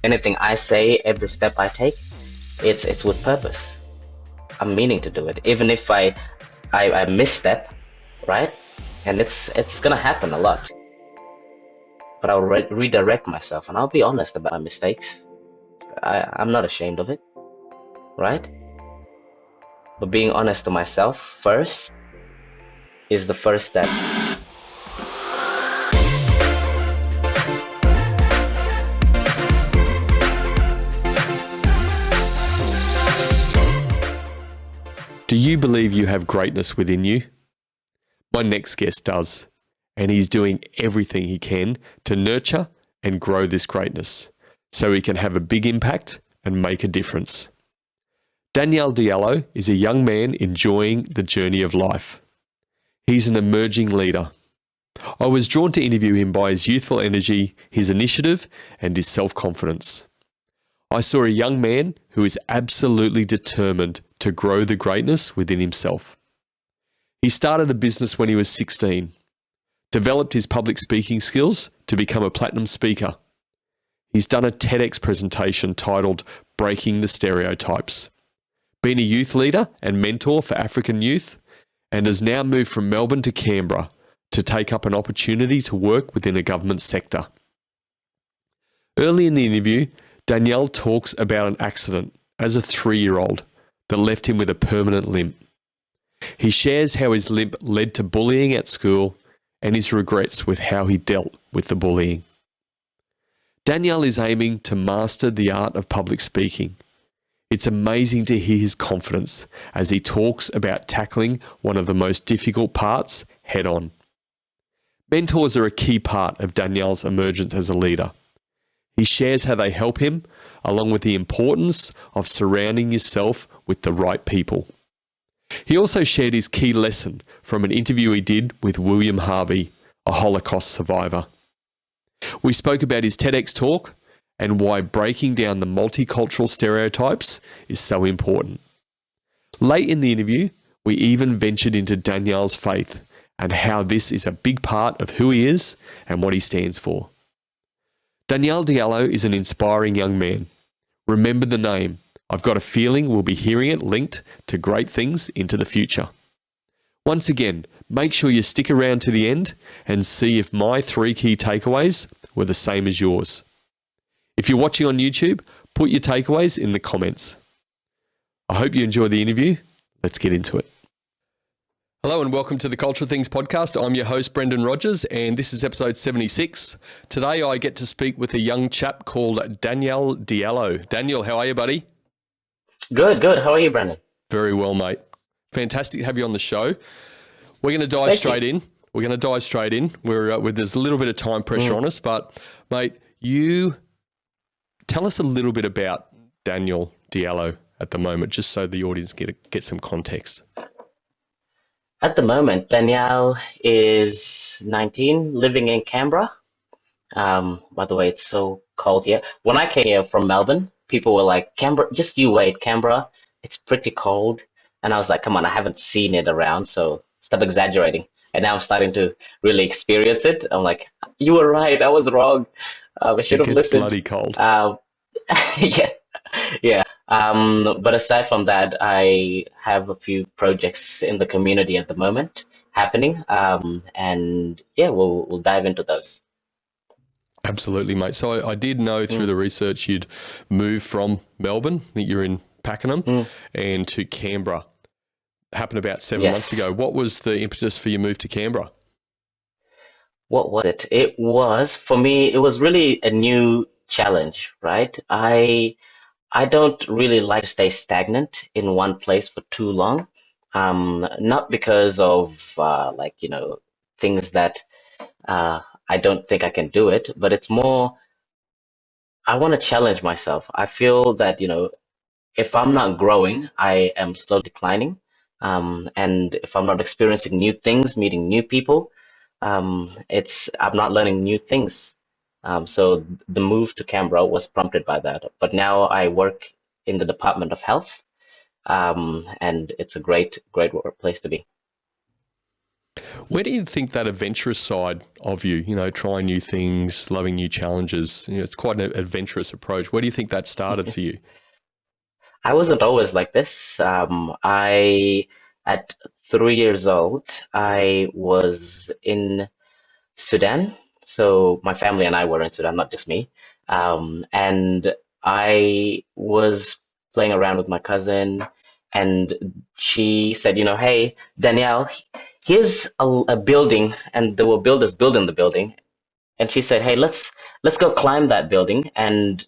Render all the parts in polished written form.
Anything I say, every step I take, it's with purpose. I'm meaning to do it, even if I misstep, right? And it's gonna happen a lot. But I'll redirect myself, and I'll be honest about my mistakes. I'm not ashamed of it, right? But being honest to myself first is the first step. Do you believe you have greatness within you? My next guest does, and he's doing everything he can to nurture and grow this greatness so he can have a big impact and make a difference. Danyal Diallo is a young man enjoying the journey of life. He's an emerging leader. I was drawn to interview him by his youthful energy, his initiative, and his self-confidence. I saw a young man who is absolutely determined to grow the greatness within himself. He started a business when he was 16, developed his public speaking skills to become a platinum speaker. He's done a TEDx presentation titled Breaking the Stereotypes, been a youth leader and mentor for African youth, and has now moved from Melbourne to Canberra to take up an opportunity to work within a government sector. Early in the interview, Danyal talks about an accident as a 3-year-old that left him with a permanent limp. He shares how his limp led to bullying at school and his regrets with how he dealt with the bullying. Danyal is aiming to master the art of public speaking. It's amazing to hear his confidence as he talks about tackling one of the most difficult parts head on. Mentors are a key part of Danyal's emergence as a leader. He shares how they help him, along with the importance of surrounding yourself with the right people. He also shared his key lesson from an interview he did with William Harvey, a Holocaust survivor. We spoke about his TEDx talk and why breaking down the multicultural stereotypes is so important. Late in the interview, we even ventured into Danyal's faith and how this is a big part of who he is and what he stands for. Danyal Diallo is an inspiring young man. Remember the name. I've got a feeling we'll be hearing it linked to great things into the future. Once again, make sure you stick around to the end and see if my 3 key takeaways were the same as yours. If you're watching on YouTube, put your takeaways in the comments. I hope you enjoy the interview. Let's get into it. Hello and welcome to the Cultural Things podcast. I'm your host, Brendan Rogers, and this is episode 76. Today I get to speak with a young chap called Danyal Diallo. Daniel, how are you, buddy? Good. How are you, Brendan? Very well, mate. Fantastic to have you on the show. We're going to dive straight in. There's a little bit of time pressure on us, but mate, you tell us a little bit about Danyal Diallo at the moment, just so the audience get some context. At the moment, Danyal is 19, living in Canberra. By the way, it's so cold here. When I came here from Melbourne, people were like, Canberra, just you wait, Canberra, it's pretty cold. And I was like, come on, I haven't seen it around, so stop exaggerating. And now I'm starting to really experience it. I'm like, you were right, I was wrong. I should have listened. It's bloody cold. Yeah. But aside from that, I have a few projects in the community at the moment happening. And yeah, we'll dive into those. Absolutely, mate. So I did know through the research you'd moved from Melbourne, I think you're in Pakenham, and to Canberra. Happened about 7 months ago. What was the impetus for your move to Canberra? What was it? For me, it was really a new challenge, right? I don't really like to stay stagnant in one place for too long. Not because of things that I don't think I can do it, but it's more I want to challenge myself. I feel that, if I'm not growing, I am still declining. And if I'm not experiencing new things, meeting new people, I'm not learning new things. So the move to Canberra was prompted by that. But now I work in the Department of Health, and it's a great place to be. Where do you think that adventurous side of you, trying new things, loving new challenges, it's quite an adventurous approach. Where do you think that started for you? I wasn't always like this. At 3 years old, I was in Sudan. So my family and I were in Sudan, not just me. And I was playing around with my cousin, and she said, hey, Danielle, here's a building, and there were builders building the building. And she said, hey, let's go climb that building, and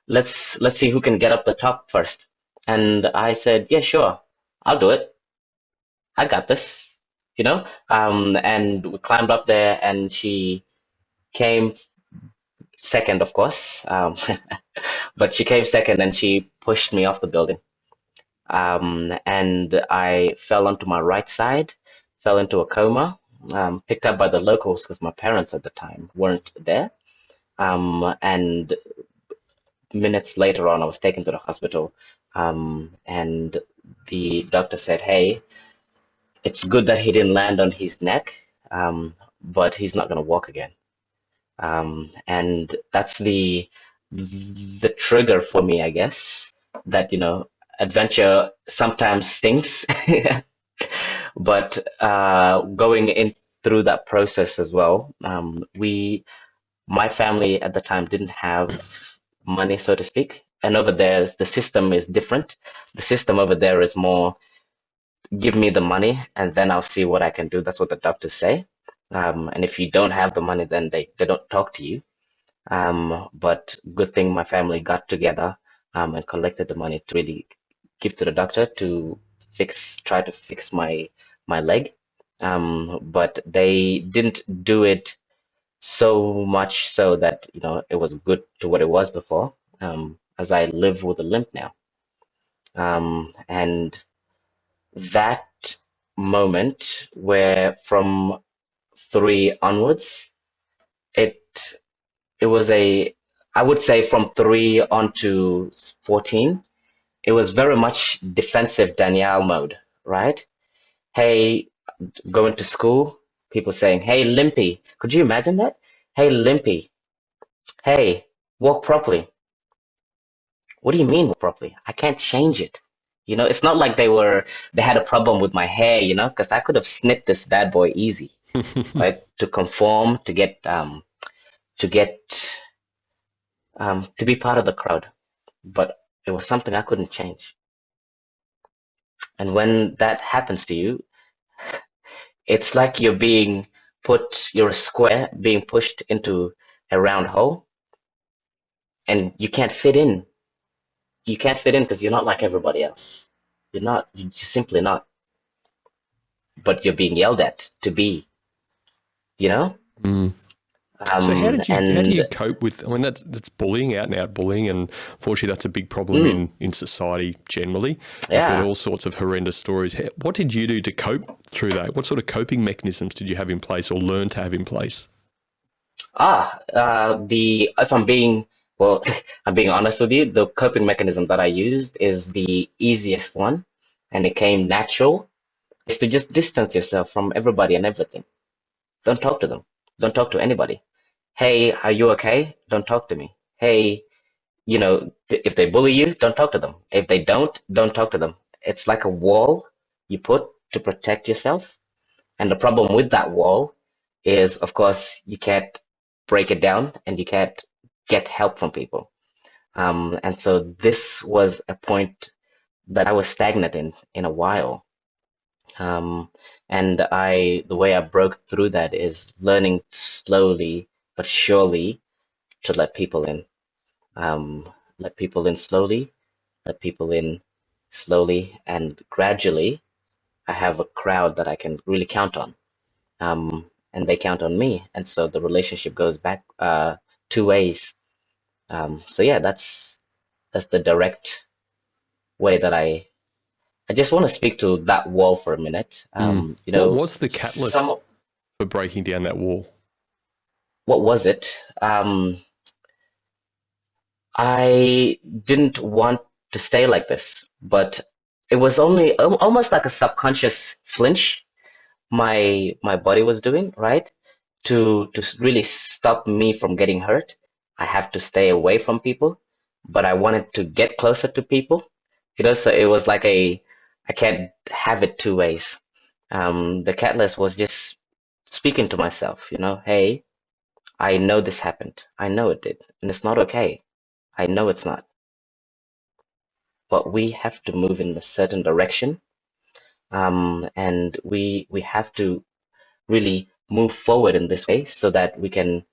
let's see who can get up the top first. And I said, yeah, sure, I'll do it. I got this, and we climbed up there, and she came second, of course. But she came second, and she pushed me off the building. And I fell onto my right side, fell into a coma, picked up by the locals because my parents at the time weren't there. And minutes later on, I was taken to the hospital. And the doctor said, hey, it's good that he didn't land on his neck, but he's not going to walk again. And that's the trigger for me, I guess, that adventure sometimes stinks, but going in through that process as well, my family at the time didn't have money, so to speak, and over there the system is different. The system over there is more, give me the money and then I'll see what I can do. That's what the doctors say. And if you don't have the money, then they don't talk to you. But good thing my family got together and collected the money to really give to the doctor to try to fix my leg. But they didn't do it so much so that it was good to what it was before. As I live with a limp now, and that moment where from 3 onwards, it it was I would say from 3 on to 14, it was very much defensive Danielle mode, right? Hey, going to school, people saying, hey, Limpy. Could you imagine that? Hey, Limpy. Hey, walk properly. What do you mean walk properly? I can't change it. It's not like they had a problem with my hair, because I could have snipped this bad boy easy, right? To conform, to get, to be part of the crowd. But it was something I couldn't change. And when that happens to you, it's like you're a square being pushed into a round hole, and you can't fit in. You can't fit in because you're not like everybody else. You're just simply not. But you're being yelled at to be, you know? Mm. So how do And you cope with? I mean, that's bullying, out and out bullying, and unfortunately, that's a big problem in society generally. I've heard yeah. all sorts of horrendous stories. What did you do to cope through that? What sort of coping mechanisms did you have in place or learn to have in place? If I'm being, well, I'm being honest with you, the coping mechanism that I used is the easiest one, and it came natural, is to just distance yourself from everybody and everything. Don't talk to them. Don't talk to anybody. Hey, are you okay? Don't talk to me. Hey, if they bully you, don't talk to them. If they don't talk to them. It's like a wall you put to protect yourself. And the problem with that wall is, of course, you can't break it down and you can't get help from people. And so this was a point that I was stagnant in a while. Um, and the way I broke through that is learning slowly but surely to let people in. Let people in slowly, let people in slowly, and gradually I have a crowd that I can really count on. And they count on me. And so the relationship goes back 2 ways. So yeah, that's the direct way that I just want to speak to that wall for a minute. What was the Some catalyst for breaking down that wall? What was it? I didn't want to stay like this, but it was only almost like a subconscious flinch my body was doing, right? To really stop me from getting hurt, I have to stay away from people, but I wanted to get closer to people. So it was like I can't have it two ways. The catalyst was just speaking to myself, hey, I know this happened. I know it did, and it's not okay. I know it's not, but we have to move in a certain direction, and we have to really move forward in this way so that we can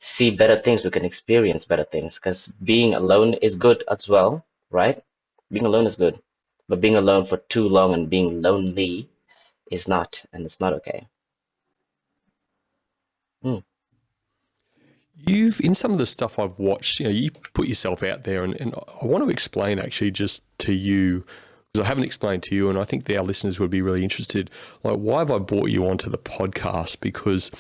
see better things, we can experience better things. Because being alone is good as well, right? Being alone is good, but being alone for too long and being lonely is not, and it's not okay. Hmm. You've, in some of the stuff I've watched, you put yourself out there, and I want to explain actually just to you, because I haven't explained to you, and I think our listeners would be really interested. Like, why have I brought you onto the podcast? Because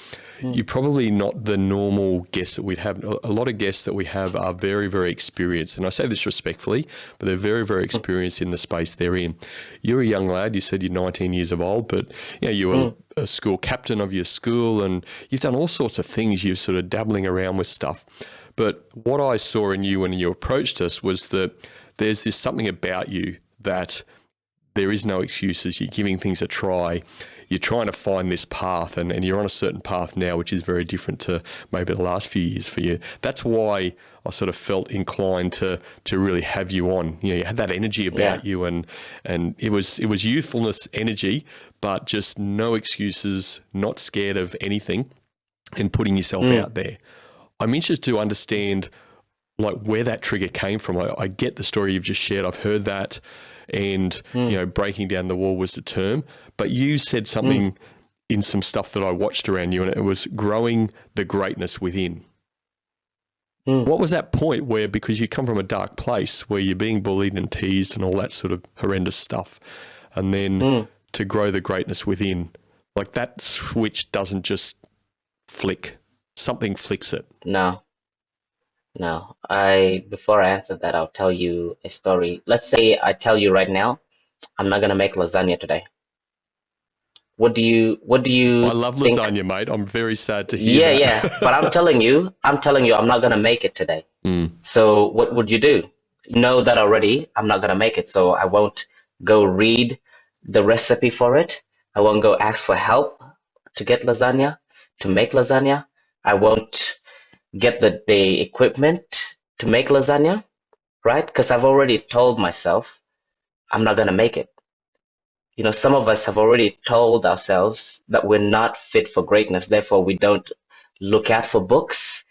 Hmm. you're probably not the normal guest that we'd have. A lot of guests that we have are very, very experienced, and I say this respectfully, but they're very, very experienced in the space they're in. You're a young lad. You said you're 19 years of old, but you were Hmm. a school captain of your school, and you've done all sorts of things. You're sort of dabbling around with stuff. But what I saw in you when you approached us was that there's this something about you that there is no excuses. You're giving things a try. You're trying to find this path, and you're on a certain path now, which is very different to maybe the last few years for you. That's why I sort of felt inclined to really have you on. You had that energy Yeah. about you, and it was youthfulness energy, but just no excuses, not scared of anything, and putting yourself Hmm. out there. I'm interested to understand like where that trigger came from. I get the story you've just shared. I've heard that, and Hmm. breaking down the wall was the term. But you said Hmm. something in some stuff that I watched around you, and it was growing the greatness within. Hmm. What was that point where, because you come from a dark place where you're being bullied and teased and all that sort of horrendous stuff, and then Hmm. to grow the greatness within, like that switch doesn't just flick, something flicks it. No, no. Before I answer that, I'll tell you a story. Let's say I tell you right now, I'm not gonna make lasagna today. What do you I love think? lasagna, mate. I'm very sad to hear Yeah, yeah. But that. I'm telling you, I'm not gonna make it today. Mm. So what would you do? You know that already. I'm not gonna make it, so I won't go read the recipe for it. I won't go ask for help to get lasagna, to make lasagna. I won't get the equipment to make lasagna, right? Because I've already told myself I'm not gonna make it. Some of us have already told ourselves that we're not fit for greatness, therefore we don't look out for books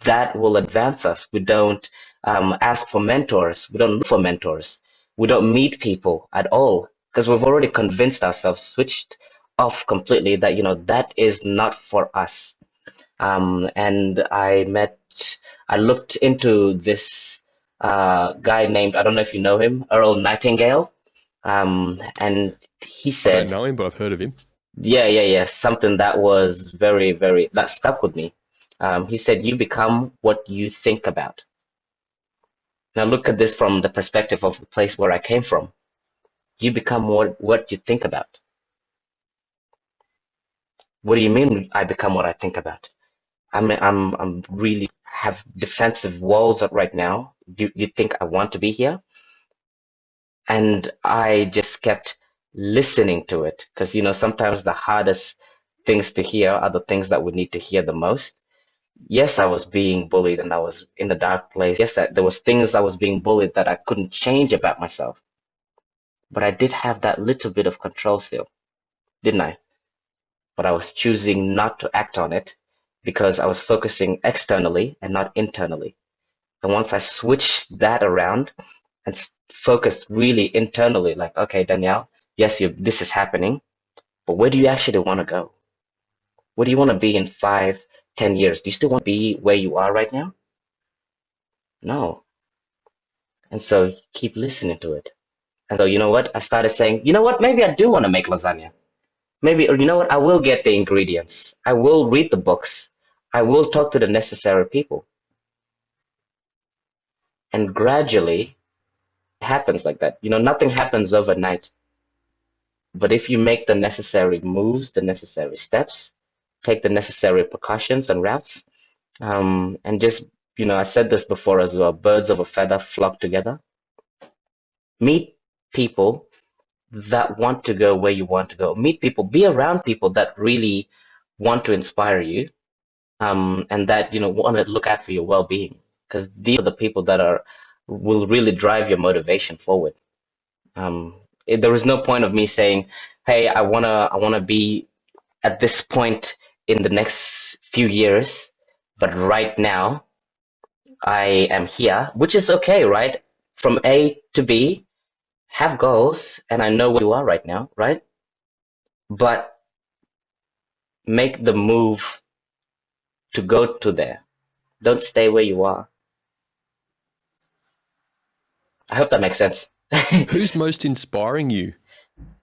that will advance us. We don't ask for mentors. We don't look for mentors. We don't meet people at all because we've already convinced ourselves, switched off completely that, that is not for us. And I looked into this guy named, I don't know if you know him, Earl Nightingale. And he I don't said, know him, but I've heard of him. yeah, yeah, yeah. Something that was very, very, that stuck with me. He said, you become what you think about. Now look at this from the perspective of the place where I came from. You become what you think about. What do you mean I become what I think about? I'm really have defensive walls up right now. You think I want to be here? And I just kept listening to it because, sometimes the hardest things to hear are the things that we need to hear the most. Yes, I was being bullied and I was in a dark place. Yes, there was things I was being bullied that I couldn't change about myself. But I did have that little bit of control still, didn't I? But I was choosing not to act on it because I was focusing externally and not internally. And once I switched that around and focused really internally, like, okay, Danielle, yes, this is happening, but where do you actually want to go? Where do you want to be in 5, 10 years? Do you still want to be where you are right now? No. And so keep listening to it. And so, you know what? I started saying, you know what? Maybe I do want to make lasagna. Maybe, or you know what? I will get the ingredients. I will read the books. I will talk to the necessary people. And gradually, it happens like that. Nothing happens overnight. But if you make the necessary moves, the necessary steps, take the necessary precautions and routes, and just, I said this before as well, birds of a feather flock together. Meet people that want to go where you want to go. Meet people, be around people that really want to inspire you, and that, want to look out for your well-being, because these are the people that will really drive your motivation forward. There was no point of me saying, "Hey, I wanna be at this point in the next few years, but right now I am here," which is okay, right? From A to B, have goals, and I know where you are right now, right? But make the move to go to there. Don't stay where you are. I hope that makes sense. Who's most inspiring you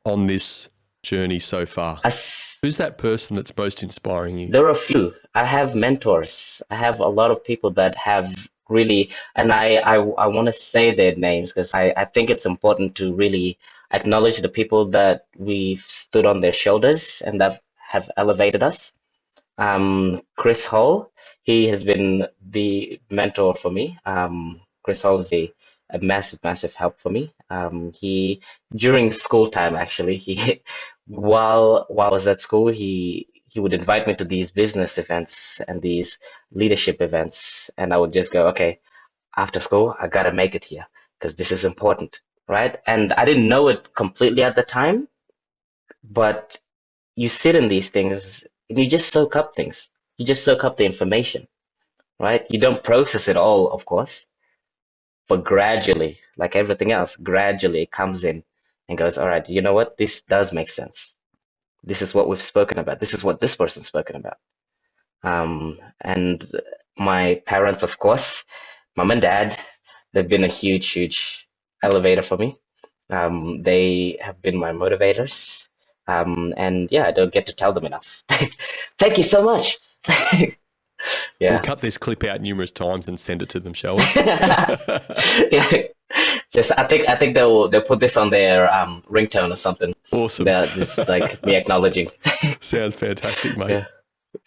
on this journey so far? As Who's that person that's most inspiring you? There are a few. I have mentors. I have a lot of people that have really, and I want to say their names because I think it's important to really acknowledge the people that we've stood on their shoulders and that have elevated us. Chris Hall, he has been the mentor for me. Chris Hall is a massive, massive help for me. During school time, actually, he while I was at school, he would invite me to these business events and these leadership events, and I would just go, okay, after school, I gotta make it here because this is important, right? And I didn't know it completely at the time, but you sit in these things and you just soak up things. You just soak up the information, right? You don't process it all, of course, but gradually, like everything else, gradually it comes in and goes, all right, you know what? This does make sense. This is what we've spoken about. This is what this person's spoken about. And my parents, of course, mom and dad, they've been a huge, huge elevator for me. They have been my motivators. And yeah, I don't get to tell them enough. Thank you so much. We'll Yeah. cut this clip out numerous times and send it to them, shall we? Yeah. Just I think they'll put this on their ringtone or something. Awesome. They're just like me acknowledging. Sounds fantastic, mate. Yeah.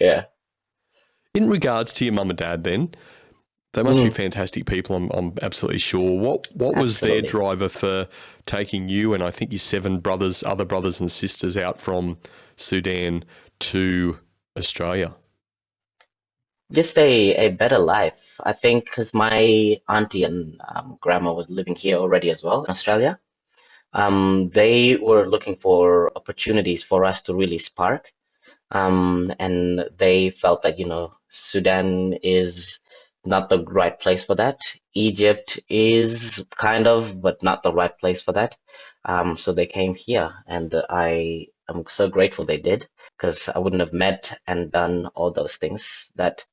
Yeah. In regards to your mum and dad, then, they must be fantastic people. I'm absolutely sure. What was their Absolutely. driver for taking you and I think your other brothers and sisters out from Sudan to Australia? Just a better life. I think because my auntie and grandma was living here already as well in Australia. They were looking for opportunities for us to really spark. And they felt that, Sudan is not the right place for that. Egypt is kind of, but not the right place for that. So they came here, and I am so grateful they did because I wouldn't have met and done all those things that,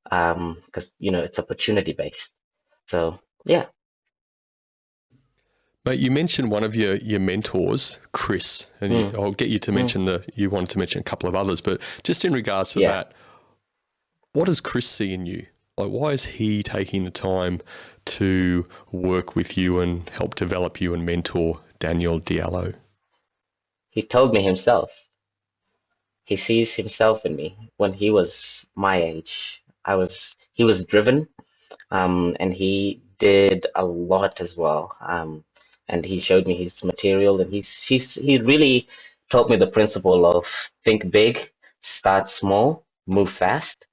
because, it's opportunity based. So, yeah. But you mentioned one of your mentors, Chris, and I'll get you to mention you wanted to mention a couple of others, but just in regards to Yeah. that, what does Chris see in you? Like, why is he taking the time to work with you and help develop you and mentor Danyal Diallo? He told me himself. He sees himself in me. When he was my age, he was driven, and he did a lot as well. And he showed me his material, and he really taught me the principle of think big, start small, move fast,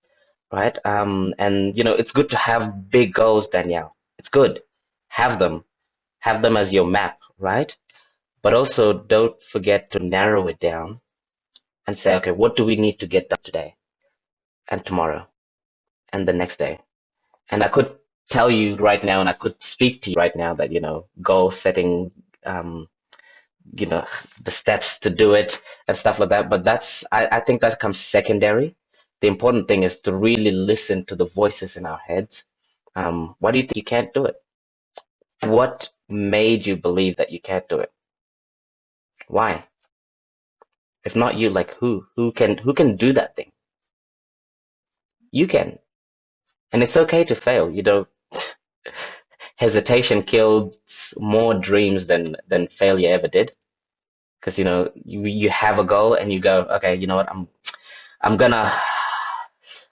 right? And it's good to have big goals, Danielle. It's good. Have them. Have them as your map, right? But also don't forget to narrow it down and say, okay, what do we need to get done today and tomorrow and the next day? And I could tell you right now, and I could speak to you right now that, goal setting, um, you know, the steps to do it and stuff like that. But I think that comes secondary. The important thing is to really listen to the voices in our heads. Why do you think you can't do it? What made you believe that you can't do it? Why? If not you, like who? Who can do that thing? You can. And it's okay to fail. Hesitation killed more dreams than failure ever did. because you have a goal and you go, okay, you know what, I'm gonna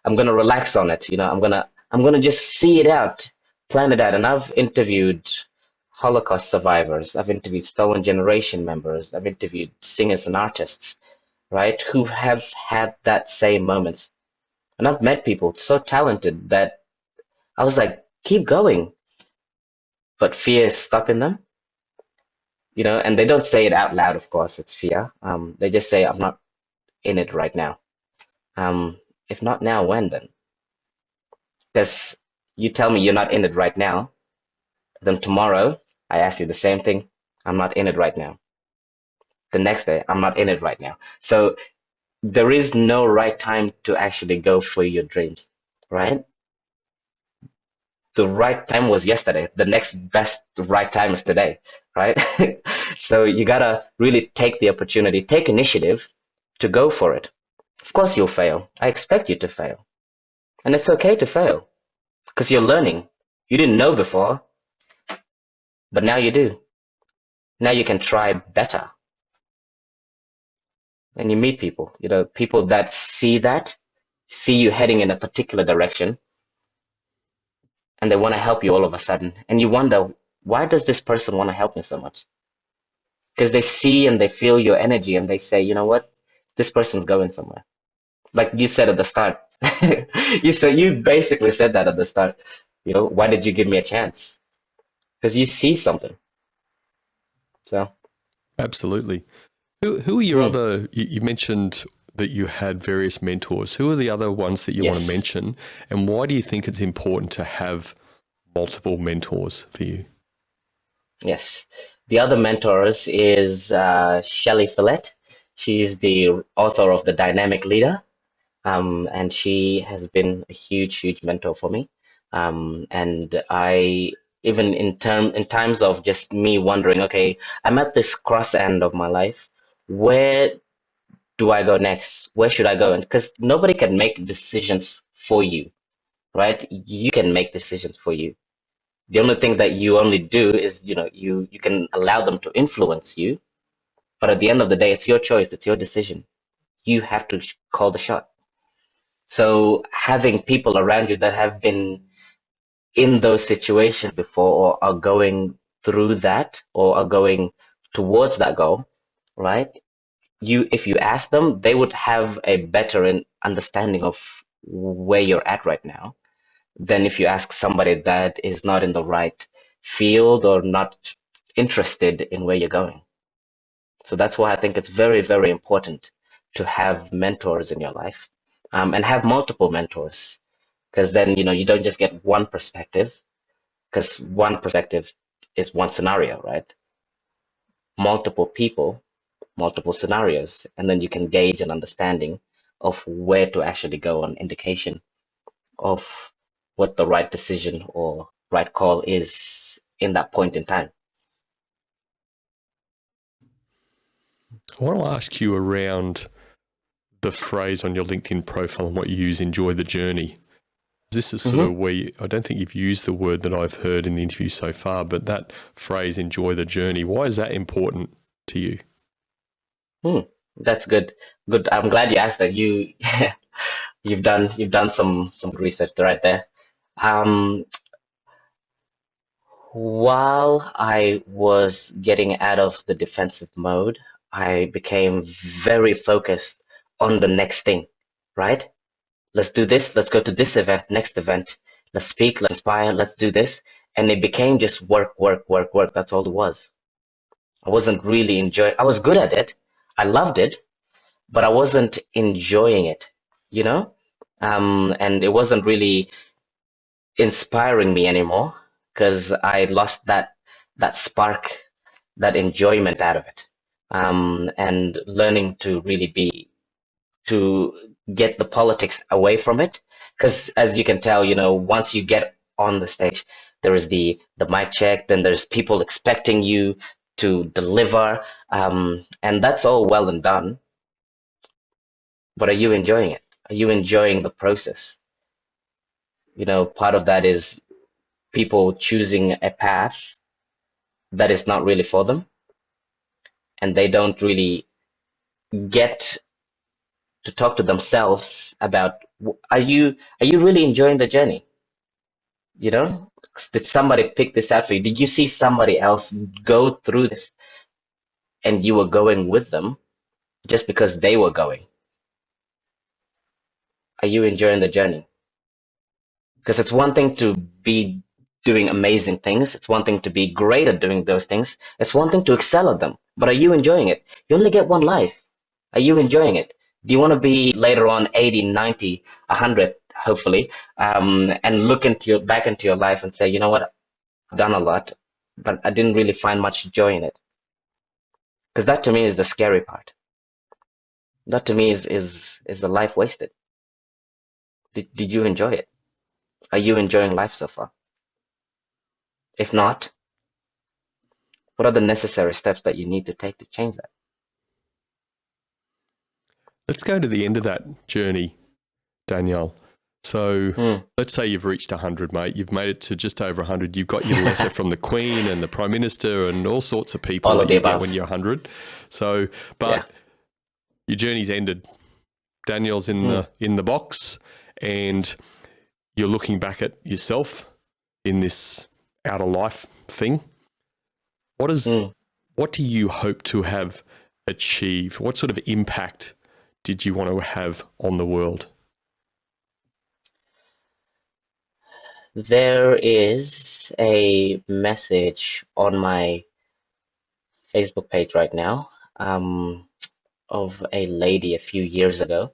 I'm gonna relax on it. I'm gonna just see it out, plan it out. And I've interviewed Holocaust survivors, I've interviewed Stolen Generation members, I've interviewed singers and artists, right, who have had that same moments. And I've met people so talented that I was like, keep going, but fear is stopping them. And they don't say it out loud, of course, it's fear. They just say, I'm not in it right now. Um, if not now, when then? Because you tell me you're not in it right now, then tomorrow I ask you the same thing. I'm not in it right now. The next day, I'm not in it right now. So there is no right time to actually go for your dreams, right? The right time was yesterday. The next best right time is today, right? So you gotta really take the opportunity, take initiative to go for it. Of course you'll fail. I expect you to fail. And it's okay to fail because you're learning. You didn't know before, but now you do. Now you can try better. And you meet people, people that see you heading in a particular direction, and they want to help you all of a sudden. And you wonder, why does this person want to help me so much? Because they see and they feel your energy and they say, you know what? This person's going somewhere. Like you said at the start. You basically said that at the start. Why did you give me a chance? Because you see something. So, Absolutely. Who are your mm, other, you mentioned that you had various mentors. Who are the other ones that you want to yes. mention? And why do you think it's important to have multiple mentors for you? Yes. The other mentors is Shelley Follett. She's the author of The Dynamic Leader. And she has been a huge, huge mentor for me. And I, even in times of just me wondering, okay, I'm at this cross end of my life. Where do I go next? Where should I go? And because nobody can make decisions for you, right? You can make decisions for you. The only thing that you only do is, you can allow them to influence you. But at the end of the day, it's your choice. It's your decision. You have to call the shot. So having people around you that have been in those situations before or are going through that or are going towards that goal, right? If you ask them, they would have a better understanding of where you're at right now than if you ask somebody that is not in the right field or not interested in where you're going. So that's why I think it's very, very important to have mentors in your life, and have multiple mentors, because then you don't just get one perspective, because one perspective is one scenario, right? Multiple people, multiple scenarios, and then you can gauge an understanding of where to actually go, an indication of what the right decision or right call is in that point in time. I want to ask you around the phrase on your LinkedIn profile and what you use, enjoy the journey. This is sort Hmm. of where I don't think you've used the word that I've heard in the interview so far, but that phrase, enjoy the journey, why is that important to you? Hmm. That's good. Good. I'm glad you asked that. You've done some research right there. Um, while I was getting out of the defensive mode, I became very focused on the next thing, right? Let's do this. Let's go to this event, next event. Let's speak, let's inspire, let's do this. And it became just work, work, work, work. That's all it was. I wasn't really enjoying. I was good at it. I loved it, but I wasn't enjoying it, you know? And it wasn't really inspiring me anymore because I lost that spark, that enjoyment out of it. And learning to really be to get the politics away from it, because as you can tell, once you get on the stage, there is the mic check, then there's people expecting you to deliver, and that's all well and done. But are you enjoying it? Are you enjoying the process? Part of that is people choosing a path that is not really for them. and they don't really get to talk to themselves about, are you really enjoying the journey? You know, did somebody pick this out for you? Did you see somebody else go through this and you were going with them just because they were going? Are you enjoying the journey? Because it's one thing to be doing amazing things. It's one thing to be great at doing those things. It's one thing to excel at them. But are you enjoying it? You only get one life. Are you enjoying it? Do you want to be later on 80, 90, 100, hopefully, and look back into your life and say, you know what, I've done a lot, but I didn't really find much joy in it? Because that to me is the scary part. That to me is a life wasted. Did you enjoy it? Are you enjoying life so far? If not, what are the necessary steps that you need to take to change that? Let's go to the end of that journey, Danielle. So let's say you've reached 100, mate. You've made it to just over 100. You've got your letter from the Queen and the Prime Minister and all sorts of people All that of the you get above. when you're 100. So, but your journey's ended. Danielle's in the box, and you're looking back at yourself in this outer life thing. What do you hope to have achieved? What sort of impact did you want to have on the world? There is a message on my Facebook page right now, of a lady a few years ago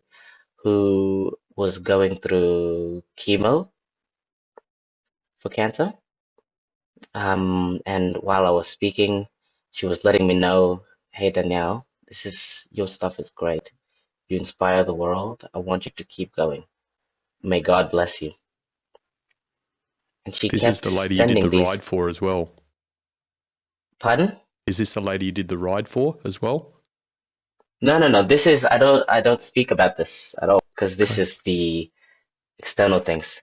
who was going through chemo for cancer. And while I was speaking, she was letting me know, hey, Danielle, your stuff is great. You inspire the world. I want you to keep going. May God bless you. And she This is kept the lady you did sending the these. ride for as well. Pardon? Is this the lady you did the ride for as well? No. This is, I don't speak about this at all, because this Okay. is the external things,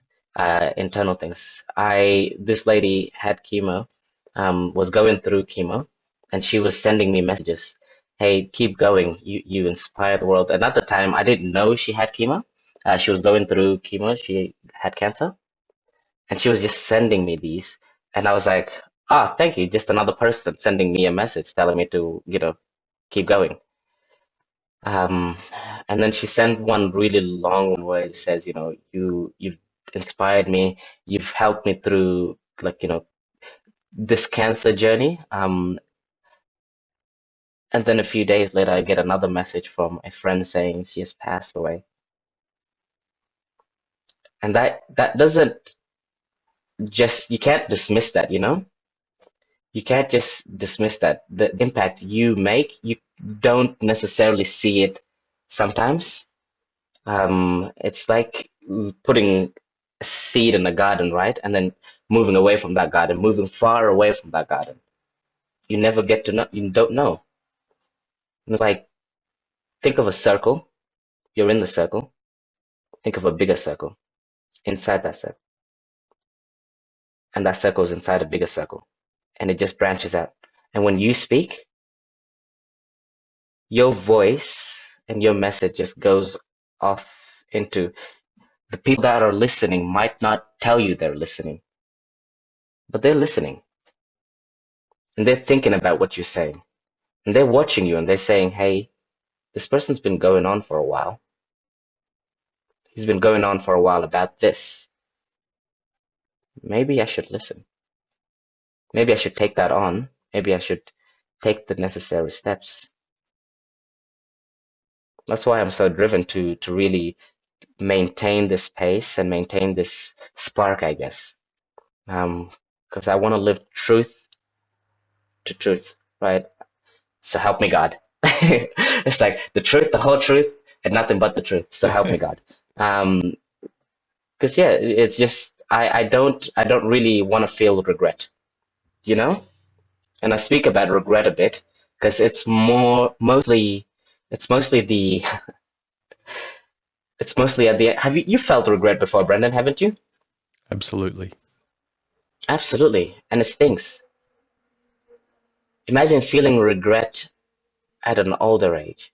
internal things. This lady had chemo, was going through chemo, and she was sending me messages. Hey, keep going. You inspire the world. And at the time, I didn't know she had chemo. She was going through chemo. She had cancer, and she was just sending me these, and I was like, ah, thank you. Just another person sending me a message telling me to, keep going. Um, and then she sent one really long one where it says, you've inspired me, you've helped me through, like, this cancer journey. And then a few days later, I get another message from a friend saying she has passed away. And that doesn't just, you can't dismiss that, You can't just dismiss that. The impact you make, you don't necessarily see it sometimes. It's like putting a seed in a garden, right? And then moving away from that garden, moving far away from that garden. You never get to know, you don't know. It's like, think of a circle. You're in the circle. Think of a bigger circle inside that circle. And that circle is inside a bigger circle. And it just branches out. And when you speak, your voice and your message just goes off into the people that are listening might not tell you they're listening, but they're listening. And they're thinking about what you're saying. And they're watching you and they're saying, hey, this person's been going on for a while. He's been going on for a while about this. Maybe I should listen. Maybe I should take that on. Maybe I should take the necessary steps. That's why I'm so driven to really maintain this pace and maintain this spark, I guess. Because I want to live truth to truth, right? So help me God. It's like the truth, the whole truth, and nothing but the truth. So help me God. Because yeah, it's just I don't really want to feel regret, you know. And I speak about regret a bit because it's mostly the it's mostly at the have you felt regret before, Brendan? Haven't you? Absolutely. Absolutely, and it stings. Imagine feeling regret at an older age,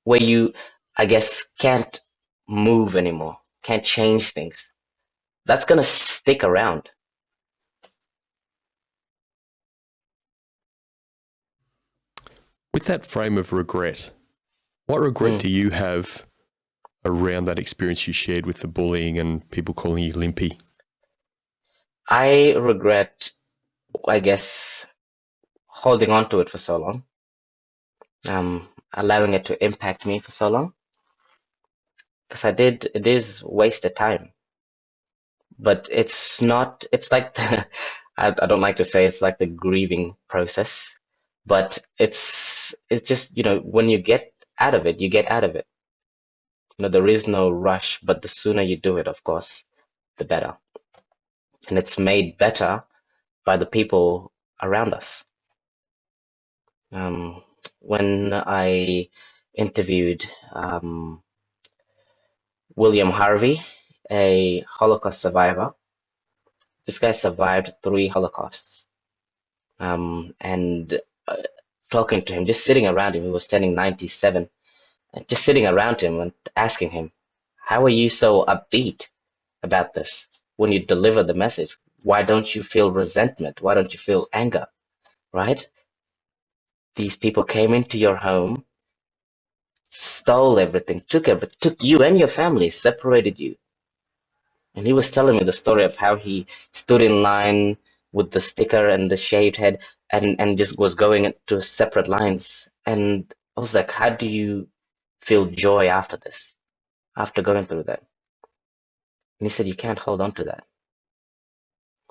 where you, I guess, can't move anymore, can't change things. That's gonna stick around. With that frame of regret, what regret Mm. do you have around that experience you shared with the bullying and people calling you limpy? I regret, I guess, holding on to it for so long, allowing it to impact me for so long. Because it is wasted time. But it's not, it's like I don't like to say it's like the grieving process, but it's just, when you get out of it, you get out of it. There is no rush, but the sooner you do it, of course, the better. And it's made better by the people around us. Um, when I interviewed William Harvey, a Holocaust survivor, this guy survived 3 Holocausts. And talking to him, just sitting around him, he was turning 97, and just sitting around him and asking him, how are you so upbeat about this when you deliver the message? Why don't you feel resentment? Why don't you feel anger? Right? These people came into your home, stole everything, took you and your family, separated you. And he was telling me the story of how he stood in line with the sticker and the shaved head, and just was going to separate lines. And I was like, how do you feel joy after this, after going through that? And he said, you can't hold on to that.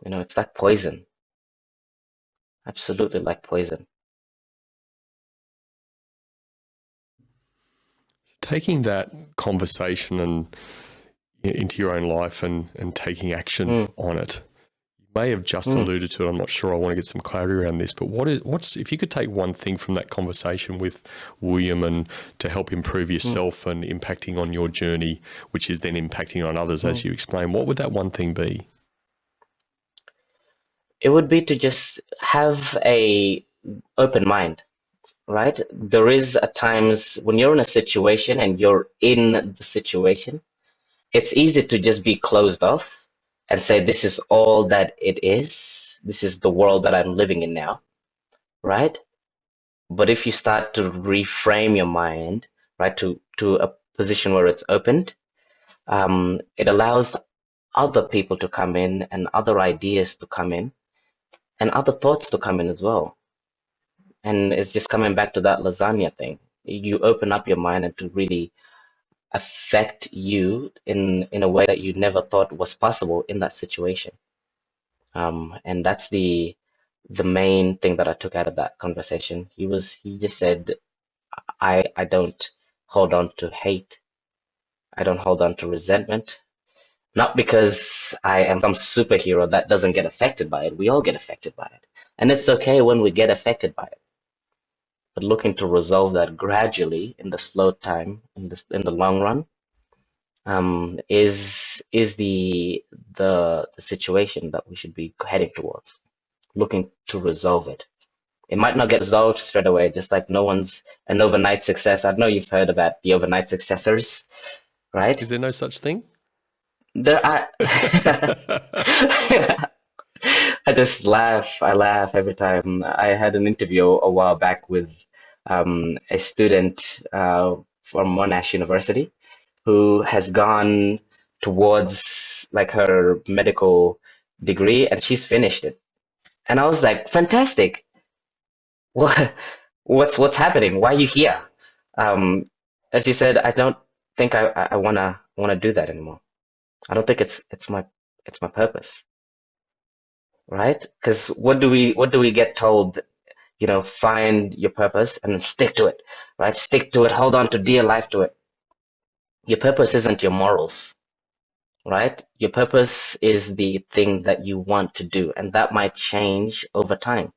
It's like poison, absolutely like poison. Taking that conversation and into your own life and taking action Mm, on it. You may have just mm, alluded to it. I'm not sure. I want to get some clarity around this. But what's if you could take one thing from that conversation with William and to help improve mm, yourself and impacting on your journey, which is then impacting on others as mm. you explain, what would that one thing be? It would be to just have a open mind, right? There is at times when you're in a situation and you're in the situation, it's easy to just be closed off and say, this is all that it is. This is the world that I'm living in now, right? But if you start to reframe your mind, right, to a position where it's opened, it allows other people to come in and other ideas to come in and other thoughts to come in as well. And it's just coming back to that lasagna thing. You open up your mind and to really affect you in a way that you never thought was possible in that situation. And that's the main thing that I took out of that conversation. He just said, I don't hold on to hate. I don't hold on to resentment. Not because I am some superhero that doesn't get affected by it. We all get affected by it. And it's okay when we get affected by it. But looking to resolve that gradually in the slow time, in the long run, is the situation that we should be heading towards, looking to resolve it. It might not get resolved straight away, just like no one's an overnight success. I know you've heard about the overnight successors, right? Is there no such thing? There are. I just laugh. I laugh every time. I had an interview a while back with a student from Monash University who has gone towards like her medical degree and she's finished it. And I was like, fantastic. What what's happening? Why are you here? Um, and she said, I don't think I wanna do that anymore. I don't think it's my purpose, right? Because what do we get told? Find your purpose and then stick to it, right? Stick to it, hold on to dear life to it. Your purpose isn't your morals, right? Your purpose is the thing that you want to do, and that might change over time.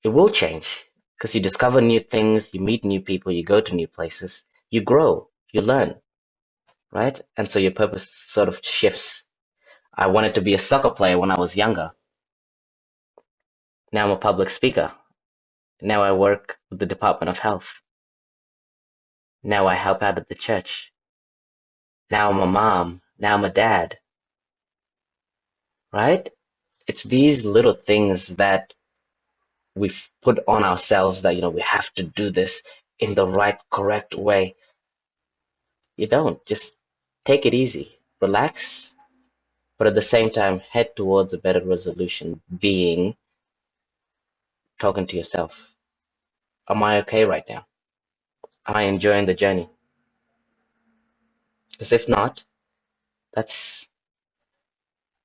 It will change because you discover new things, you meet new people, you go to new places, you grow, you learn, right? And so your purpose sort of shifts. I wanted to be a soccer player when I was younger. Now I'm a public speaker. Now I work with the Department of Health. Now I help out at the church. Now I'm a mom. Now I'm a dad, right? It's these little things that we've put on ourselves that, we have to do this in the right, correct way. You don't. Just take it easy, relax, but at the same time, head towards a better resolution, being talking to yourself. Am I okay right now? Am I enjoying the journey? Because if not, that's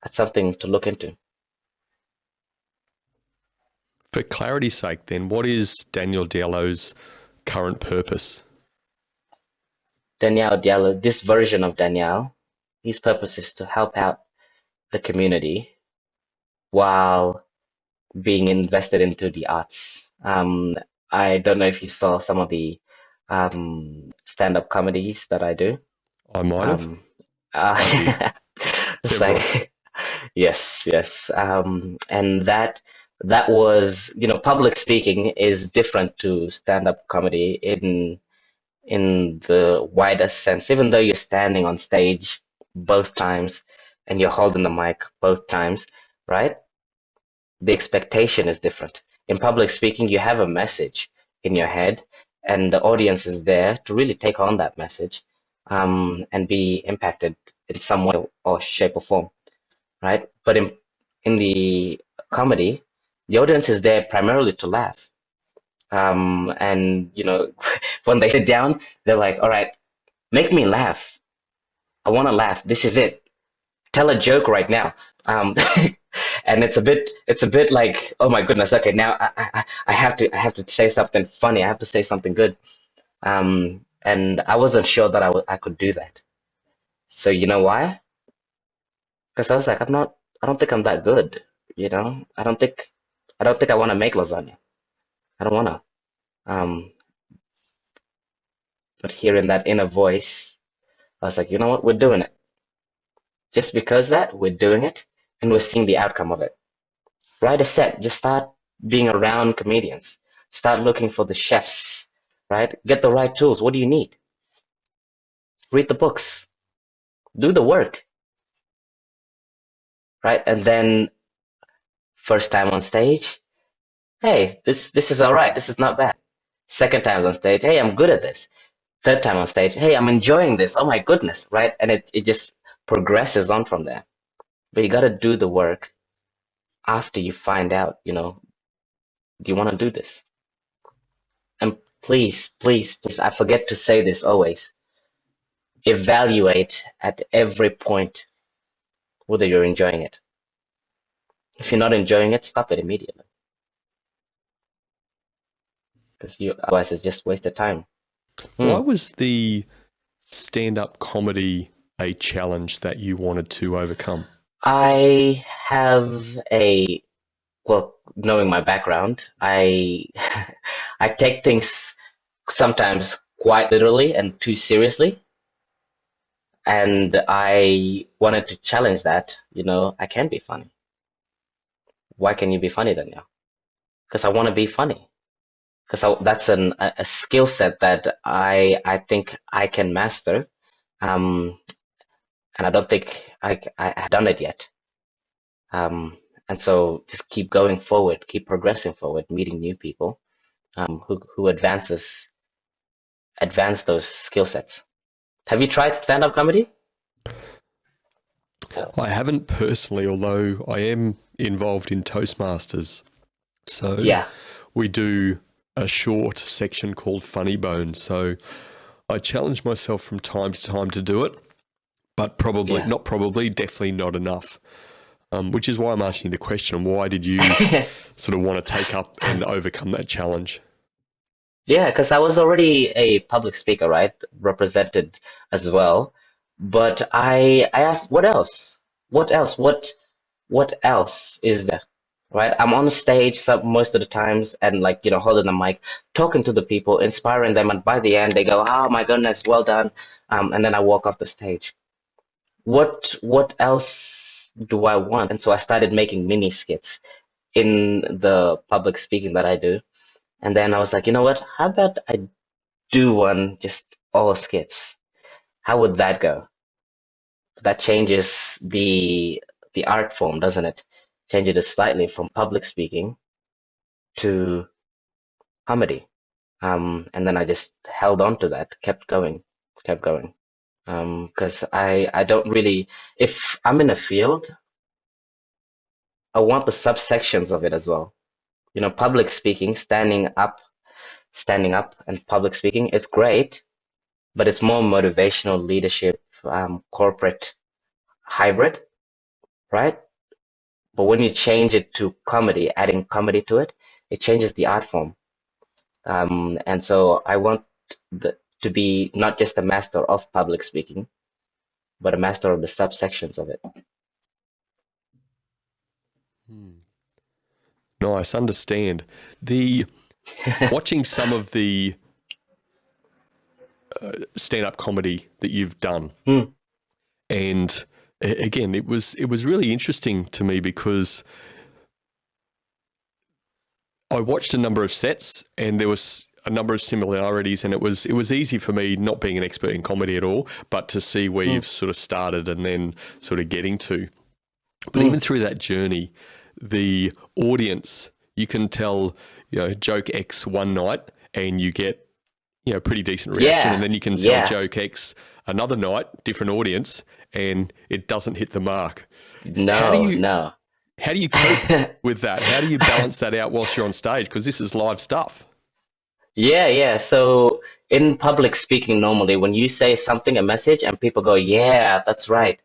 that's something to look into. For clarity's sake, then, what is Danyal Diallo's current purpose? Danyal Diallo, this version of Danyal, his purpose is to help out the community while being invested into the arts. I don't know if you saw some of the stand-up comedies that I do. I might have. Um, I did it's several. like yes, yes, and that was, public speaking is different to stand-up comedy in the wider sense. Even though you're standing on stage both times and you're holding the mic both times, right? The expectation is different. In public speaking, you have a message in your head, and the audience is there to really take on that message, and be impacted in some way or shape or form, right? But in the comedy, the audience is there primarily to laugh. And when they sit down, they're like, "All right, make me laugh. I want to laugh. This is it. Tell a joke right now." Um, and it's a bit like, oh my goodness, okay, now I have to say something funny. I have to say something good. And I wasn't sure that I could do that. So you know why? Because I was like, I don't think I'm that good. I don't think I want to make lasagna. I don't want to. Um, but hearing that inner voice, I was like, you know what? We're doing it. Just because that, we're doing it, and we're seeing the outcome of it. Write a set. Just start being around comedians. Start looking for the chefs, right? Get the right tools. What do you need? Read the books. Do the work, right? And then first time on stage, hey, this is all right. This is not bad. Second time on stage, hey, I'm good at this. Third time on stage, hey, I'm enjoying this. Oh my goodness, right? And it just progresses on from there. But you got to do the work after you find out, do you want to do this? And please, please, please, I forget to say this always. Evaluate at every point whether you're enjoying it. If you're not enjoying it, stop it immediately. Because otherwise it's just wasted time. Why was the stand-up comedy a challenge that you wanted to overcome? I have knowing my background, I I take things sometimes quite literally and too seriously. And I wanted to challenge that. I can be funny. Why can you be funny, Daniel? Because I want to be funny. Because that's a skill set that I think I can master. Um, and I don't think I have done it yet. And so just keep going forward, keep progressing forward, meeting new people, who advance those skill sets. Have you tried stand-up comedy? I haven't personally, although I am involved in Toastmasters. So Yeah, we do a short section called Funny Bone. So I challenge myself from time to time to do it, but yeah. definitely not enough. Which is why I'm asking the question, why did you sort of want to take up and overcome that challenge? Yeah, because I was already a public speaker, right? Represented as well. But I asked, what else? What else? What else is there? Right? I'm on stage most of the times and like, holding the mic, talking to the people, inspiring them, and by the end they go, "Oh my goodness, well done." And then I walk off the stage. What else do I want? And so I started making mini skits in the public speaking that I do. And then I was like, you know what? How about I do one just all skits? How would that go? That changes the art form, doesn't it? Changes it slightly from public speaking to comedy. And then I just held on to that, kept going, kept going. Because I don't really, if I'm in a field, I want the subsections of it as well. You know, public speaking, standing up and public speaking, it's great, but it's more motivational leadership, corporate hybrid, right? But when you change it to comedy, adding comedy to it, it changes the art form. And so I want to be not just a master of public speaking, but a master of the subsections of it. Nice, understand. The watching some of the stand-up comedy that you've done, Hmm. and again, it was really interesting to me because I watched a number of sets and there was a number of similarities, and it was easy for me, not being an expert in comedy at all, but to see where Hmm. you've sort of started and then sort of getting to. But Hmm. even through that journey, the audience, you can tell, joke X one night and you get, pretty decent reaction. And Yeah, then you can tell yeah. joke X another night, different audience, and it doesn't hit the mark. How do No, you no. how do you cope with that? How do you balance that out whilst you're on stage? Because this is live stuff. Yeah, yeah. So in public speaking, normally when you say something, a message, and people go, "Yeah, that's right.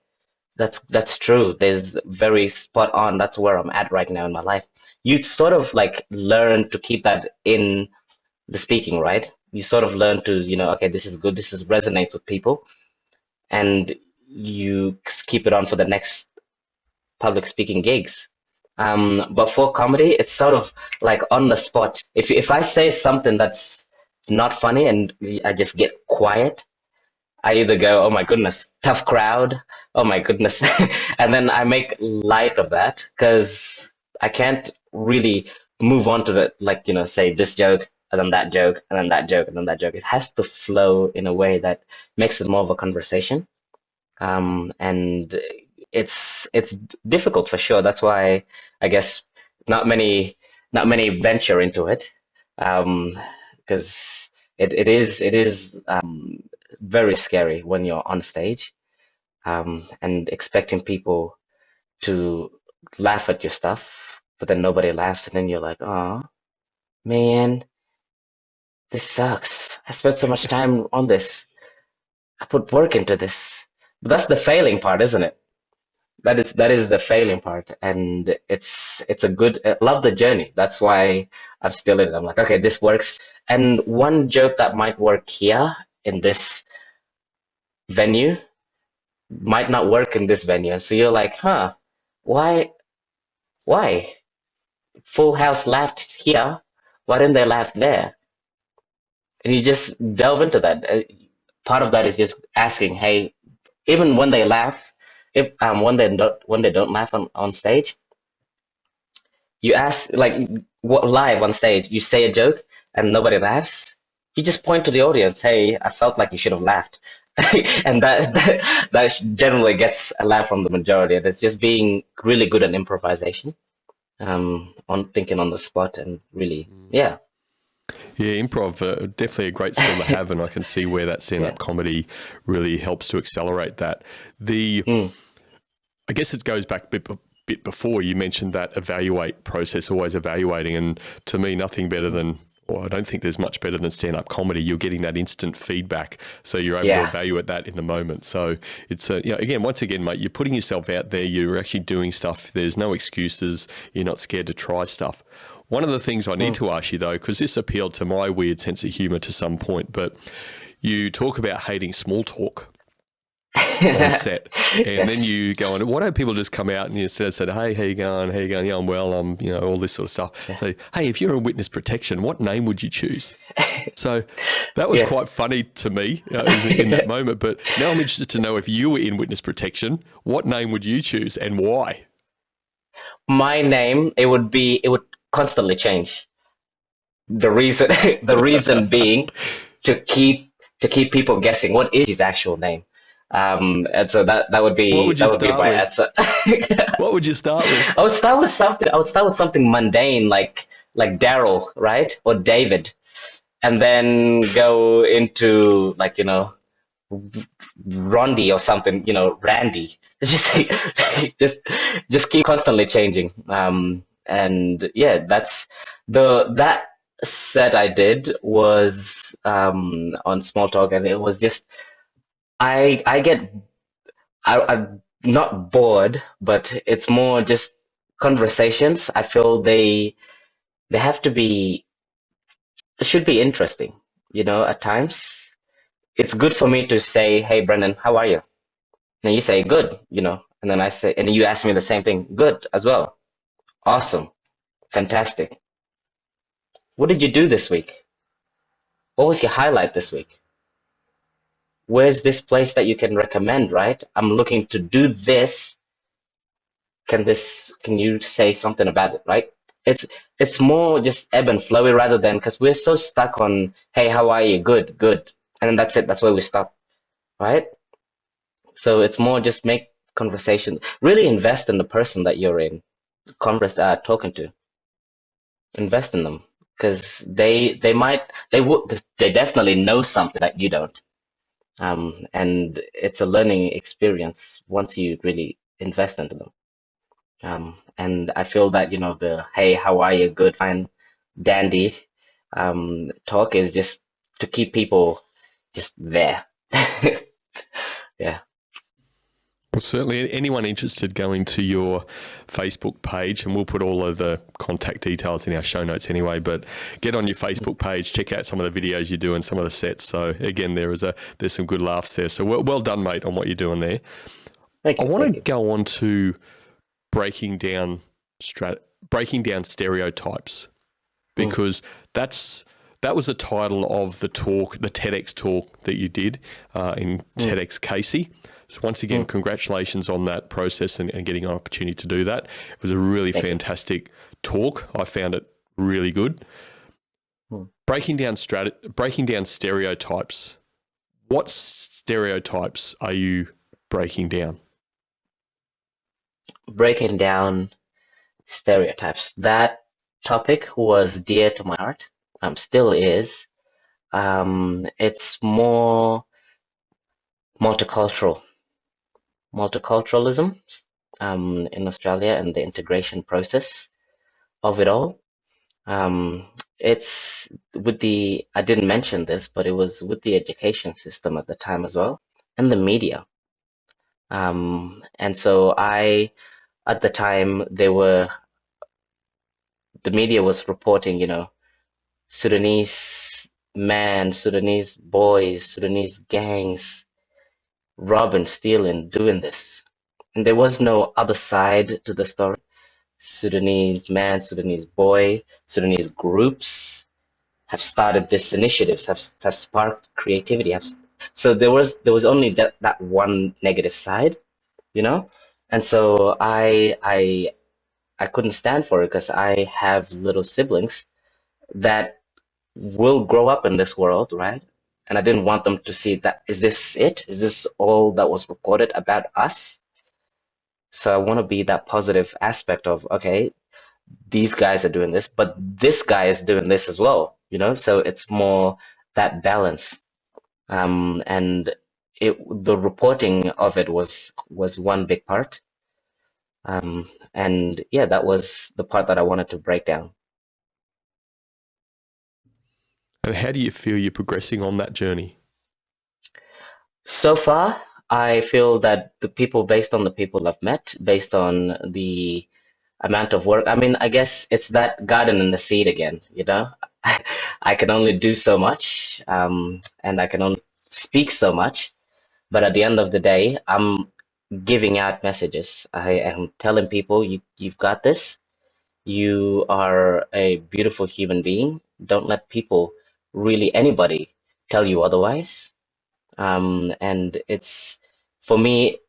That's true. There's very spot on. That's where I'm at right now in my life." You sort of like learn to keep that in the speaking, right? You sort of learn to, okay, this is good. This is resonates with people, and you keep it on for the next public speaking gigs. But for comedy, it's sort of like on the spot. If I say something that's not funny and I just get quiet, I either go, "Oh my goodness, tough crowd. Oh my goodness," and then I make light of that because I can't really move on to the like say this joke and then that joke and then that joke and then that joke. It has to flow in a way that makes it more of a conversation, and it's difficult for sure. That's why I guess not many not many venture into it, because it is very scary when you're on stage, and expecting people to laugh at your stuff, but then nobody laughs, and then you're like, "Oh man, this sucks. I spent so much time on this. I put work into this." But that's the failing part, isn't it? That is the failing part, and it's a good. I love the journey. That's why I'm still in it. I'm like, okay, this works, and one joke that might work here in this venue might not work in this venue, and so you're like, huh, why why Full House laughed here, why didn't they laugh there? And you just delve into that. Part of that is just asking, hey, even when they laugh, if when they don't laugh on stage, you ask like what live on stage, you say a joke and nobody laughs. You just point to the audience, "Hey, I felt like you should have laughed," and that generally gets a laugh from the majority. And it's just being really good at improvisation, on thinking on the spot, and really, yeah, Yeah, improv, definitely a great skill to have, and I can see where that yeah, stand-up comedy really helps to accelerate that. The mm, I guess it goes back a bit before you mentioned that evaluate process, always evaluating, and to me, nothing better than, or I don't think there's much better than stand-up comedy. You're getting that instant feedback, so you're able to yeah, evaluate that in the moment. So it's again, once again, mate, you're putting yourself out there. You're actually doing stuff. There's no excuses. You're not scared to try stuff. One of the things I need mm. to ask you though, because this appealed to my weird sense of humour to some point, but you talk about hating small talk on set. And then Yes, you go on, why don't people just come out and you said, "Hey, how you going? How you going? Yeah, I'm well. All this sort of stuff." yeah, So, hey, if you're in witness protection, what name would you choose? So that was yeah. quite funny to me in that moment. But now I'm interested to know, if you were in witness protection, what name would you choose and why? My name, it would constantly change. The reason the reason being to keep people guessing what is his actual name. And so that would What be would you start my with? answer. What would you start with? I would start with something mundane like Daryl, right? Or David. And then go into like, Rondi or something, Randy. It's just just just keep constantly changing. And yeah, that set I did was on small talk, and it was just I'm not bored, but it's more just conversations. I feel they have to be should be interesting, at times. It's good for me to say, "Hey, Brendan, how are you?" And you say, "Good," and then I say, and you ask me the same thing, "Good" as well. Awesome, fantastic. What did you do this week? What was your highlight this week? Where's this place that you can recommend, right? I'm looking to do this. Can you say something about it, right? It's more just ebb and flowy rather than, because we're so stuck on, "Hey, how are you?" Good, good. And then that's it. That's where we stop, right? So it's more just make conversation, really invest in the person that you're in talking to. Invest in them, because they definitely know something that you don't. And it's a learning experience once you really invest into them. And I feel that, the "Hey, how are you?" Good, fine, dandy, talk is just to keep people just there. Yeah. Well, certainly, anyone interested, go into your Facebook page, and we'll put all of the contact details in our show notes anyway. But get on your Facebook page, check out some of the videos you do and some of the sets. So again, there's some good laughs there. So well done, mate, on what you're doing there. Thank I you. want Thank to you. go on to breaking down stereotypes, Mm, because that was the title of the talk, the TEDx talk that you did in mm, TEDx Casey. So once again, mm. congratulations on that process and getting an opportunity to do that. It was a really Thank you. fantastic talk. I found it really good. Mm. Breaking down stereotypes. What stereotypes are you breaking down? Breaking down stereotypes. That topic was dear to my heart. Still is. It's more multicultural, multiculturalism in Australia, and the integration process of it all. It's with I didn't mention this, but it was with the education system at the time as well, and the media. And so at the time, the media was reporting, Sudanese man, Sudanese boys, Sudanese gangs robbing, stealing, doing this. And there was no other side to the story. Sudanese man, Sudanese boy, Sudanese groups have started this initiatives, have sparked creativity. So there was only that one negative side, you know, and so I couldn't stand for it, because I have little siblings that will grow up in this world, right? And I didn't want them to see that. Is this it? Is this all that was recorded about us? So I want to be that positive aspect of, okay, these guys are doing this, but this guy is doing this as well, So it's more that balance. And the reporting of it was one big part. And yeah, that was the part that I wanted to break down. And how do you feel you're progressing on that journey? So far, I feel that based on the people I've met, based on the amount of work, I mean, I guess it's that garden and the seed again, I can only do so much, and I can only speak so much. But at the end of the day, I'm giving out messages. I am telling people, you've got this. You are a beautiful human being. Don't let people, really anybody, tell you otherwise. And it's, for me,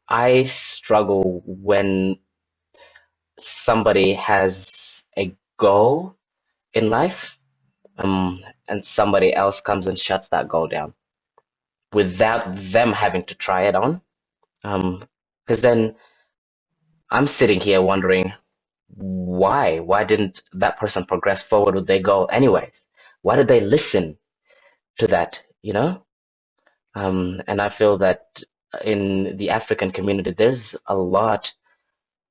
I struggle when somebody has a goal in life and somebody else comes and shuts that goal down without them having to try it on. Because then I'm sitting here wondering why didn't that person progress forward with their goal anyways? Why did they listen to that? And I feel that in the African community, there's a lot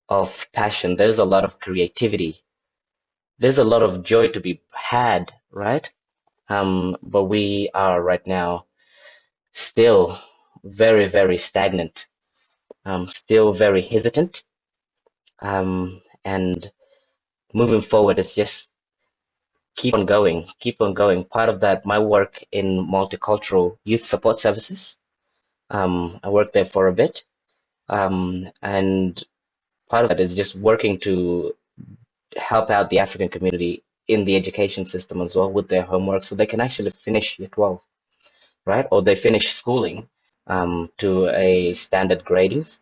of passion, there's a lot of creativity, there's a lot of joy to be had, right? But we are right now still very, very stagnant, still very hesitant, and moving forward is just keep on going, keep on going. Part of that, my work in multicultural youth support services, I worked there for a bit, and part of that is just working to help out the African community in the education system as well with their homework so they can actually finish year 12, right? Or they finish schooling to a standard gradings.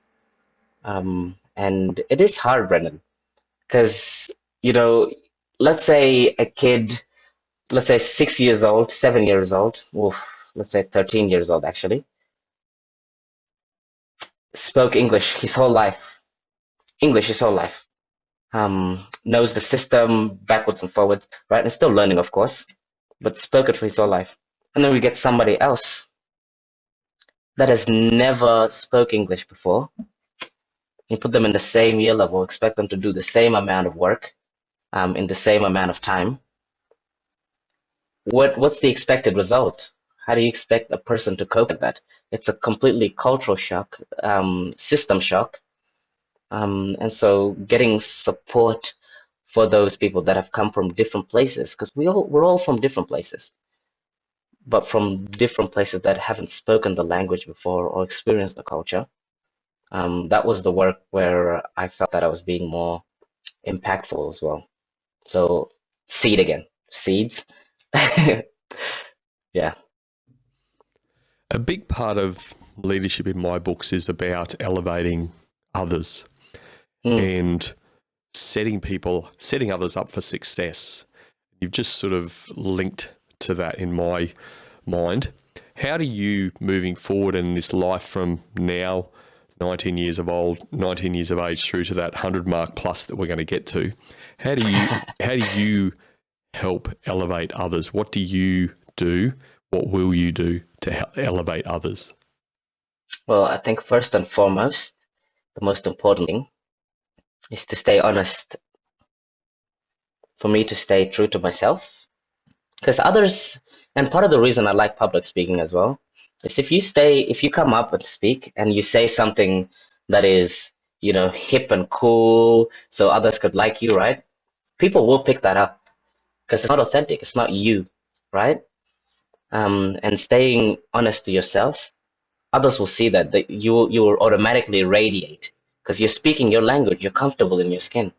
And it is hard, Brendan, because, you know, let's say a kid, let's say 6 years old, 7 years old, oof, let's say 13 years old actually, spoke English his whole life, English his whole life, knows the system backwards and forwards, right? And still learning, of course, but spoke it for his whole life. And then we get somebody else that has never spoke English before. You put them in the same year level, expect them to do the same amount of work in the same amount of time. What's the expected result? How do you expect a person to cope with that? It's a completely cultural shock, system shock, and so getting support for those people that have come from different places, because we're all from different places, but from different places that haven't spoken the language before or experienced the culture. That was the work where I felt that I was being more impactful as well. So seed again, seeds. Yeah. A big part of leadership in my books is about elevating others Mm. and setting others up for success. You've just sort of linked to that in my mind. How do you, moving forward in this life from now, 19 years of age through to that 100 mark plus that we're going to get to, how do you help elevate others? What do you do? What will you do to elevate others? Well, I think first and foremost, the most important thing is to stay honest, for me to stay true to myself. Because others, and part of the reason I like public speaking as well, is if you come up and speak and you say something that is, hip and cool, so others could like you, right? People will pick that up because it's not authentic, it's not you, right? And staying honest to yourself, others will see that you will automatically radiate because you're speaking your language, you're comfortable in your skin,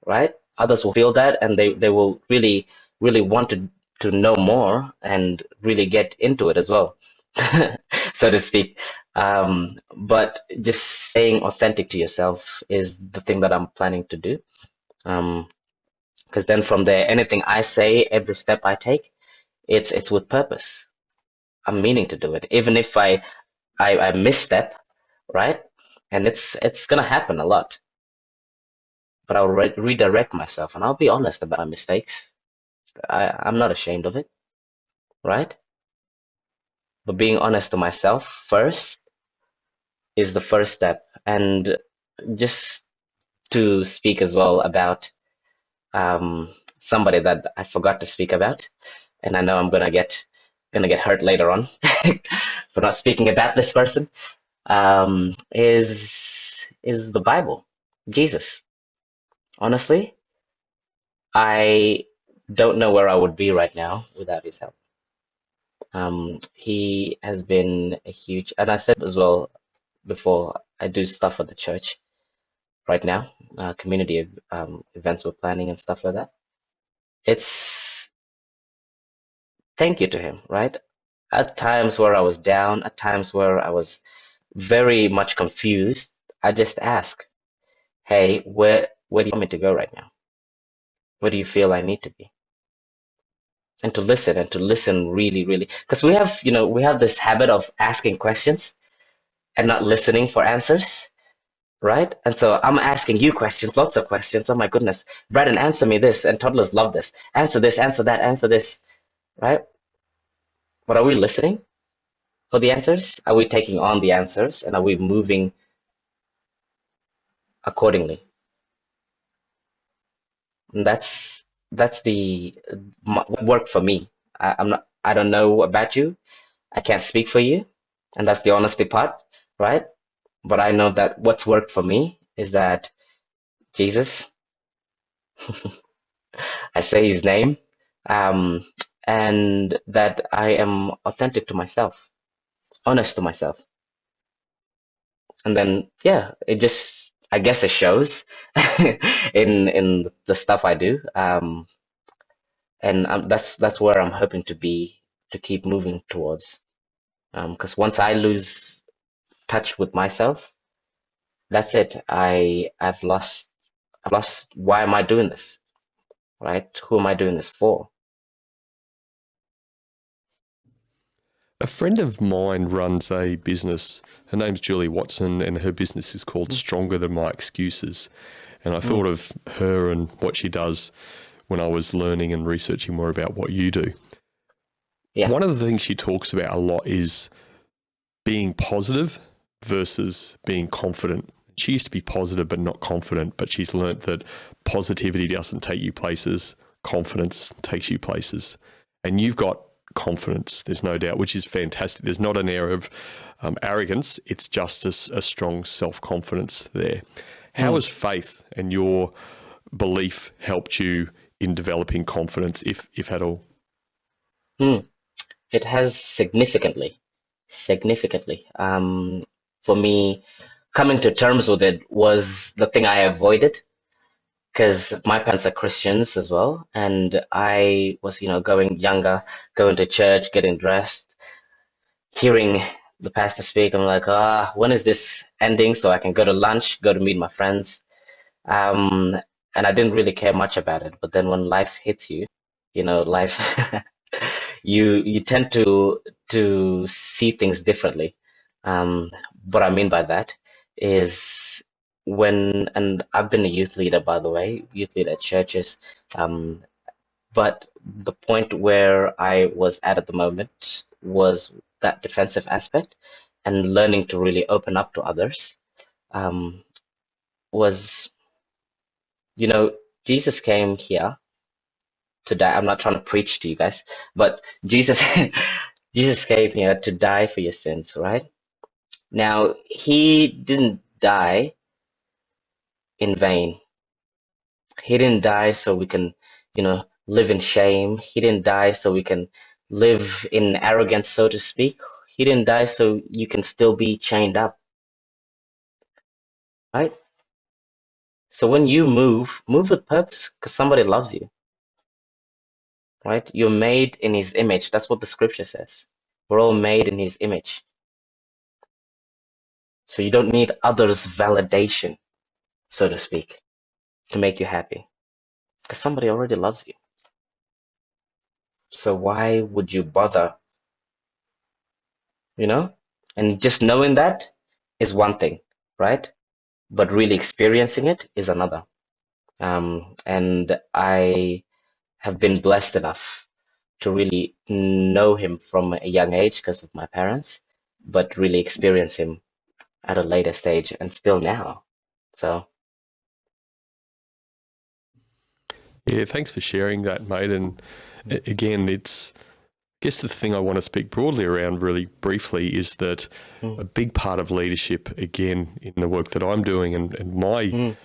right? Others will feel that and they will really, really want to know more and really get into it as well, so to speak. But just staying authentic to yourself is the thing that I'm planning to do. Because then from there, anything I say, every step I take, it's with purpose. I'm meaning to do it, even if I misstep, right? And it's gonna happen a lot, but I'll redirect myself and I'll be honest about my mistakes. I'm not ashamed of it, right? But being honest to myself first is the first step. And just to speak as well about somebody that I forgot to speak about, and I know I'm gonna get hurt later on for not speaking about this person, is the Bible, Jesus. Honestly, I don't know where I would be right now without his help. He has been a huge, and I said as well before, I do stuff for the church right now, community events we're planning and stuff like that. It's thank you to him, right? At times where I was down, at times where I was very much confused, I just ask, hey, where do you want me to go right now? Where do you feel I need to be? and to listen really, really, because we have this habit of asking questions and not listening for answers, right? And so I'm asking you questions, lots of questions. Oh my goodness, Brandon, answer me this, and toddlers love this. Answer this, answer that, answer this, right? But are we listening for the answers? Are we taking on the answers, and are we moving accordingly? And that's the what worked for me. I'm not. I don't know about you. I can't speak for you, and that's the honesty part, right? But I know that what's worked for me is that Jesus, I say his name, um, and that I am authentic to myself, honest to myself. And then, yeah, it just, I guess it shows in the stuff I do. And that's where I'm hoping to be, to keep moving towards. Because once I lose touch with myself, that's it. I've lost, why am I doing this? Right? Who am I doing this for? A friend of mine runs a business. Her name's Julie Watson, and her business is called Stronger Than My Excuses. And I thought of her and what she does when I was learning and researching more about what you do. Yeah. One of the things she talks about a lot is being positive versus being confident. She used to be positive but not confident, but she's learnt that positivity doesn't take you places, confidence takes you places. And you've got confidence, there's no doubt, which is fantastic. There's not an air of arrogance, it's just a strong self-confidence there. How has faith and your belief helped you in developing confidence, if at all? It has significantly, significantly. For me, coming to terms with it was the thing I avoided, because my parents are Christians as well, and I was, going younger, going to church, getting dressed, hearing the pastor speak. I'm like, when is this ending so I can go to lunch, go to meet my friends? Um, and I didn't really care much about it. But then when life hits you, life, you tend to see things differently. What I mean by that is and I've been a youth leader, by the way, youth leader at churches. Um, but the point where I was at the moment was that defensive aspect, and learning to really open up to others um, was, you know, Jesus came here to die. I'm not trying to preach to you guys, but Jesus, Jesus came here to die for your sins, right? Now, he didn't die in vain. He didn't die so we can, live in shame. He didn't die so we can live in arrogance, so to speak. He didn't die so you can still be chained up, right? So when you move with purpose because somebody loves you, right? You're made in his image. That's what the scripture says. We're all made in his image. So you don't need others' validation, so to speak, to make you happy because somebody already loves you. So why would you bother, you know? And just knowing that is one thing, right? But really experiencing it is another. And I have been blessed enough to really know him from a young age because of my parents, but really experience him at a later stage and still now. So, Yeah, thanks for sharing that, mate. And again, I guess the thing I want to speak broadly around really briefly is that a big part of leadership, again, in the work that I'm doing and my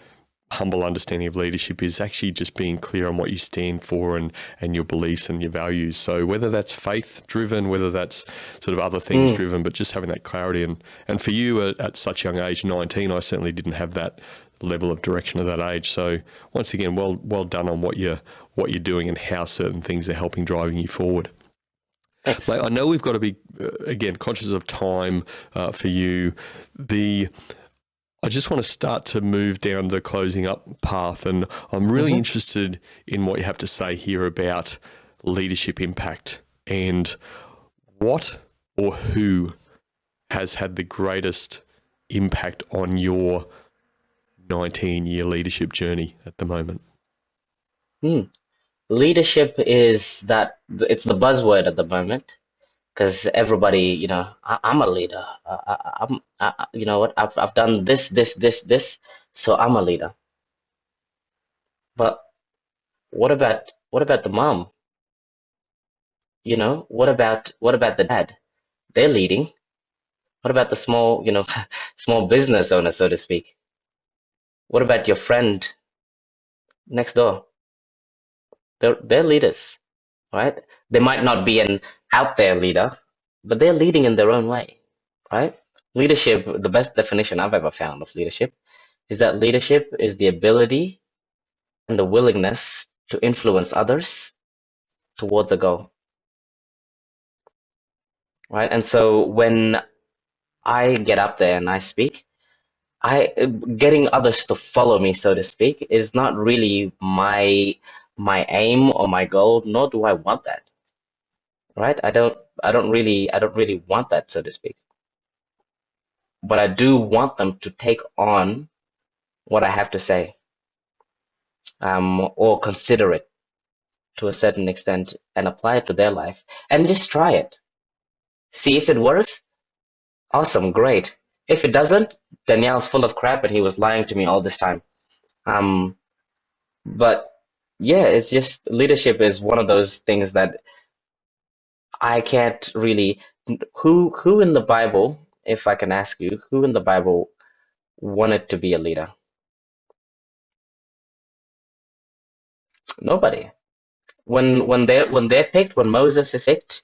humble understanding of leadership is actually just being clear on what you stand for and your beliefs and your values. So whether that's faith driven, whether that's sort of other things driven, but just having that clarity. And for you at such young age, 19, I certainly didn't have that level of direction at that age. So once again, well done on what you're doing and how certain things are helping driving you forward. thanks. Mate, I know we've got to be, again, conscious of time for you. I just want to start to move down the closing up path, and I'm really interested in what you have to say here about leadership impact, and what or who has had the greatest impact on your 19-year leadership journey at the moment? Leadership is that it's the buzzword at the moment because everybody, I'm a leader. You know what? I've done this, so I'm a leader. But what about the mom? What about the dad? They're leading. What about the small, small business owner, so to speak? What about your friend next door? They're leaders, right? They might not be an out there leader, but they're leading in their own way, right? Leadership, the best definition I've ever found of leadership is that leadership is the ability and the willingness to influence others towards a goal, right? And so when I get up there and I speak, I getting others to follow me, so to speak, is not really my aim or my goal, nor do I want that, right? I don't really want that, so to speak. But I do want them to take on what I have to say, or consider it to a certain extent and apply it to their life and just try it. See if it works. Awesome, great. If it doesn't, Danielle's full of crap and he was lying to me all this time. Um, but yeah, it's just leadership is one of those things that I can't really. Who in the Bible, if I can ask you, who in the Bible wanted to be a leader? Nobody. When Moses is picked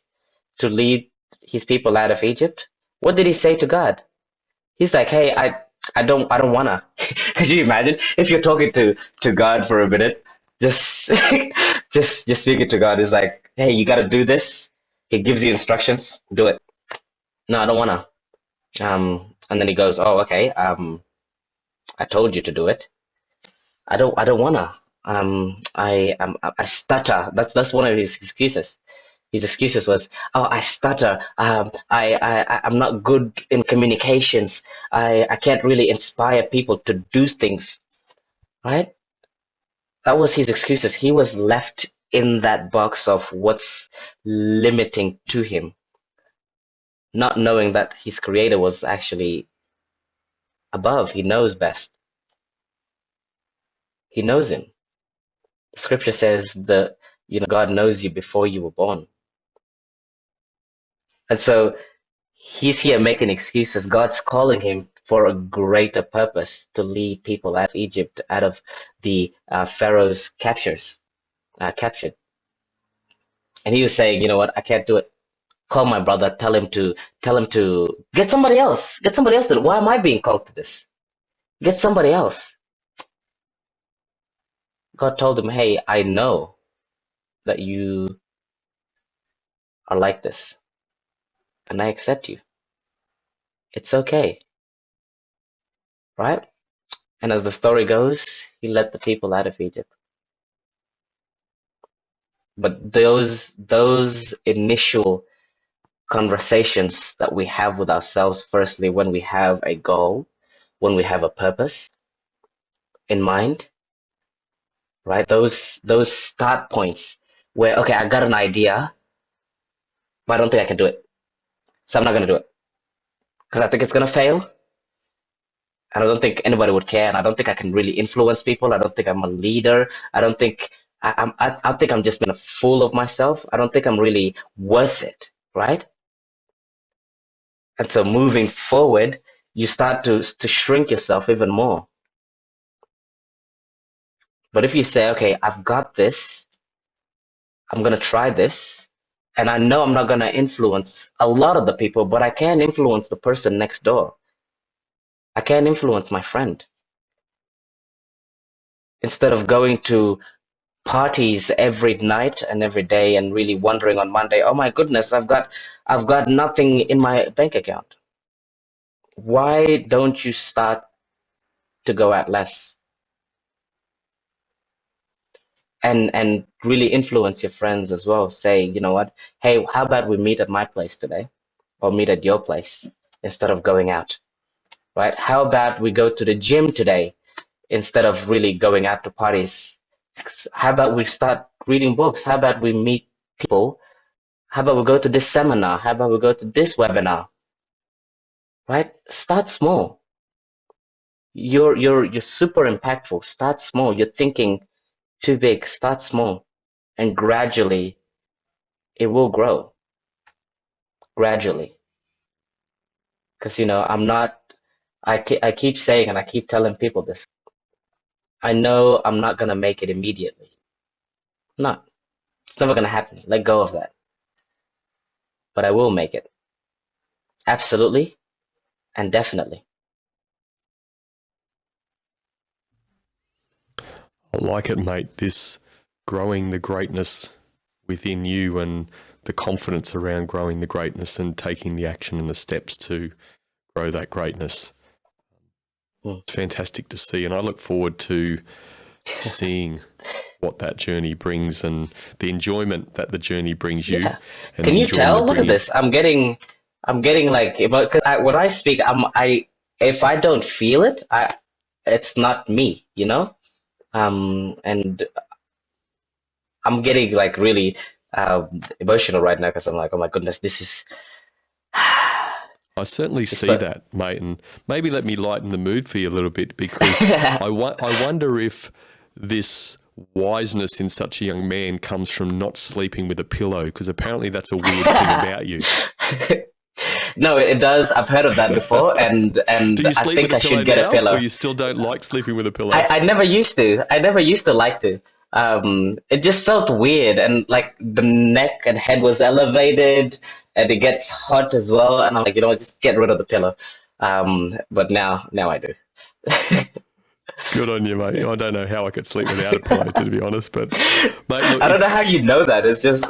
to lead his people out of Egypt, what did he say to God? He's like, "Hey, I don't wanna." Could you imagine if you're talking to God for a minute, just just speaking to God is like, "Hey, you got to do this." He gives you instructions, do it. No, I don't wanna. And then he goes, "Oh, okay. I told you to do it. I don't wanna. I stutter." That's one of his excuses. His excuses was, "Oh, I stutter. I'm not good in communications. I can't really inspire people to do things." Right? That was his excuses. He was left in that box of what's limiting to him, not knowing that his creator was actually above. He knows best. He knows him. Scripture says that God knows you before you were born. And so he's here making excuses. God's calling him for a greater purpose to lead people out of Egypt, out of the Pharaoh's captured. And he was saying, "You know what? I can't do it. Call my brother. Tell him to get somebody else. Get somebody else to do it. Why am I being called to this? Get somebody else." God told him, "Hey, I know that you are like this, and I accept you. It's okay, right?" And as the story goes, he led the people out of Egypt. But those initial conversations that we have with ourselves, firstly, when we have a goal, when we have a purpose in mind, right? Those start points where, okay, I got an idea, but I don't think I can do it. So I'm not gonna do it. Because I think it's gonna fail. And I don't think anybody would care. And I don't think I can really influence people. I don't think I'm a leader. I don't think I think I'm just being a fool of myself. I don't think I'm really worth it, right? And so moving forward, you start to shrink yourself even more. But if you say, okay, I've got this, I'm going to try this, and I know I'm not going to influence a lot of the people, but I can influence the person next door. I can influence my friend. Instead of going to parties every night and every day and really wondering on Monday, oh my goodness, I've got nothing in my bank account. Why don't you start to go out less? and really influence your friends as well. Say, you know what? Hey, how about we meet at my place today, or meet at your place instead of going out, right? How about we go to the gym today instead of really going out to parties? How about we start reading books? How about we meet people? How about we go to this seminar? How about we go to this webinar? Right? Start small. You're super impactful. Start small. You're thinking too big. Start small, and gradually it will grow. Gradually, because I'm not. I keep saying and I keep telling people this. I know I'm not gonna make it immediately. Not. It's never gonna happen. Let go of that. But I will make it. Absolutely and definitely. I like it, mate. This growing the greatness within you and the confidence around growing the greatness and taking the action and the steps to grow that greatness. It's fantastic to see. And I look forward to seeing what that journey brings and the enjoyment that the journey brings you. Yeah. And Can the you tell? enjoyment Look at this. I'm getting like, because when I speak, if I don't feel it, it's not me, and I'm getting like really emotional right now because I'm like, oh my goodness, this is. I certainly It's see but that, mate, and maybe let me lighten the mood for you a little bit, because I wonder if this wiseness in such a young man comes from not sleeping with a pillow, because apparently that's a weird thing about you. No, it does. I've heard of that before, Do and you I sleep with think a I pillow should get a now, or pillow. you still don't like sleeping with a pillow? I never used to. I never used to like to. It just felt weird, and like the neck and head was elevated, and it gets hot as well. And I'm like, just get rid of the pillow. But now I do. Good on you, mate. I don't know how I could sleep without a pillow, to be honest. But, mate, look, I don't know how you know that. It's just.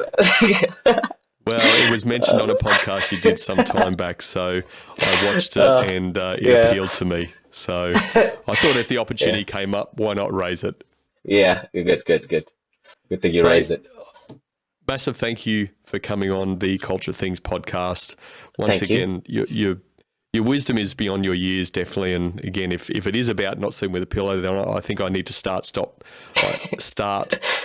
well, it was mentioned on a podcast you did some time back, so I watched it and it yeah. appealed to me. So I thought if the opportunity came up, why not raise it? Yeah, good. Good thing you raised Mate, it. massive thank you for coming on the Culture Things podcast. Once Thank you. again, your wisdom is beyond your years, definitely. And again, if it is about not sleeping with a pillow, then I think I need to start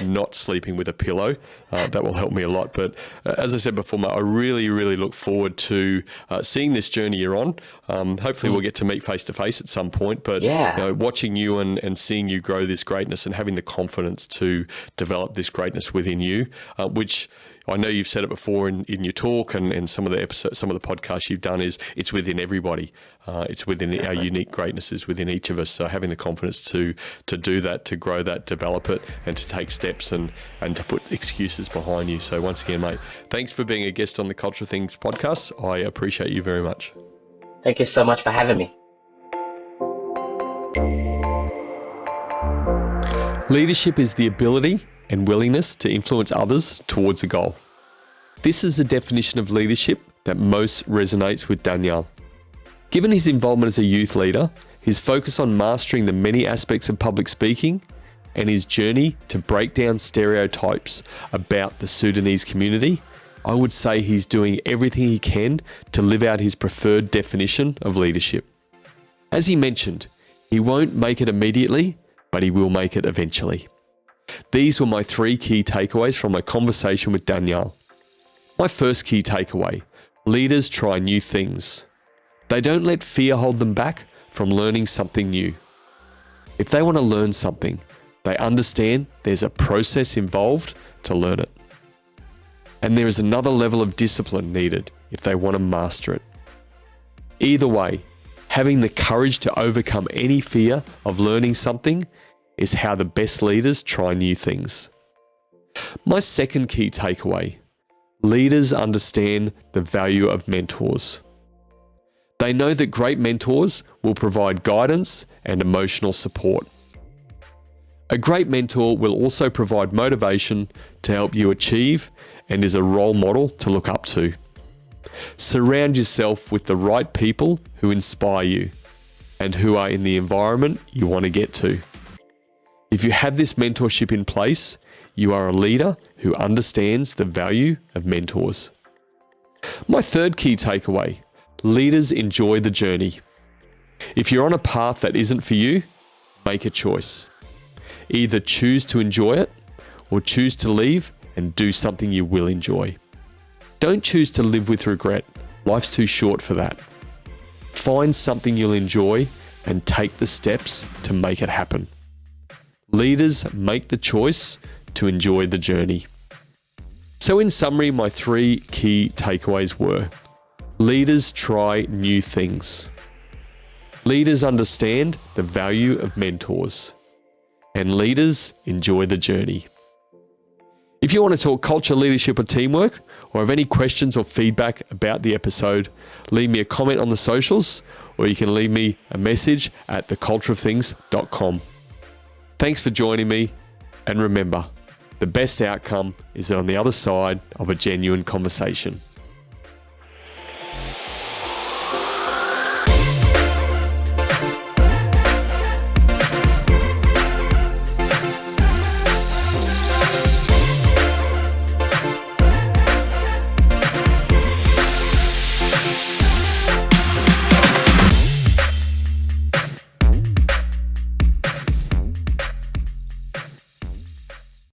not sleeping with a pillow. That will help me a lot. But as I said before, mate, I really, really look forward to seeing this journey you're on. Hopefully we'll get to meet face to face at some point. But Yeah. watching you and seeing you grow this greatness and having the confidence to develop this greatness within you, which I know you've said it before in your talk and some of the episodes, some of the podcasts you've done, is it's within everybody. It's within our unique greatnesses within each of us. So having the confidence to do that, to grow that, develop it, and to take steps and to put excuses behind you. So once again, mate, thanks for being a guest on the Culture Things podcast. I appreciate you very much. Thank you so much for having me. Leadership is the ability and willingness to influence others towards a goal. This is a definition of leadership that most resonates with Danyal. Given his involvement as a youth leader, his focus on mastering the many aspects of public speaking, and his journey to break down stereotypes about the Sudanese community, I would say he's doing everything he can to live out his preferred definition of leadership. As he mentioned, he won't make it immediately, but he will make it eventually. These were my 3 key takeaways from my conversation with Danyal. My first key takeaway: leaders try new things. They don't let fear hold them back from learning something new. If they want to learn something, they understand there's a process involved to learn it. And there is another level of discipline needed if they want to master it. Either way, having the courage to overcome any fear of learning something is how the best leaders try new things. My second key takeaway: leaders understand the value of mentors. They know that great mentors will provide guidance and emotional support. A great mentor will also provide motivation to help you achieve and is a role model to look up to. Surround yourself with the right people who inspire you and who are in the environment you want to get to. If you have this mentorship in place, you are a leader who understands the value of mentors. My third key takeaway: leaders enjoy the journey. If you're on a path that isn't for you, make a choice. Either choose to enjoy it or choose to leave and do something you will enjoy. Don't choose to live with regret. Life's too short for that. Find something you'll enjoy and take the steps to make it happen. Leaders make the choice to enjoy the journey. So in summary, my 3 key takeaways were: leaders try new things. Leaders understand the value of mentors. And leaders enjoy the journey. If you want to talk culture, leadership, or teamwork, or have any questions or feedback about the episode, leave me a comment on the socials, or you can leave me a message at thecultureofthings.com. Thanks for joining me, and remember, the best outcome is on the other side of a genuine conversation.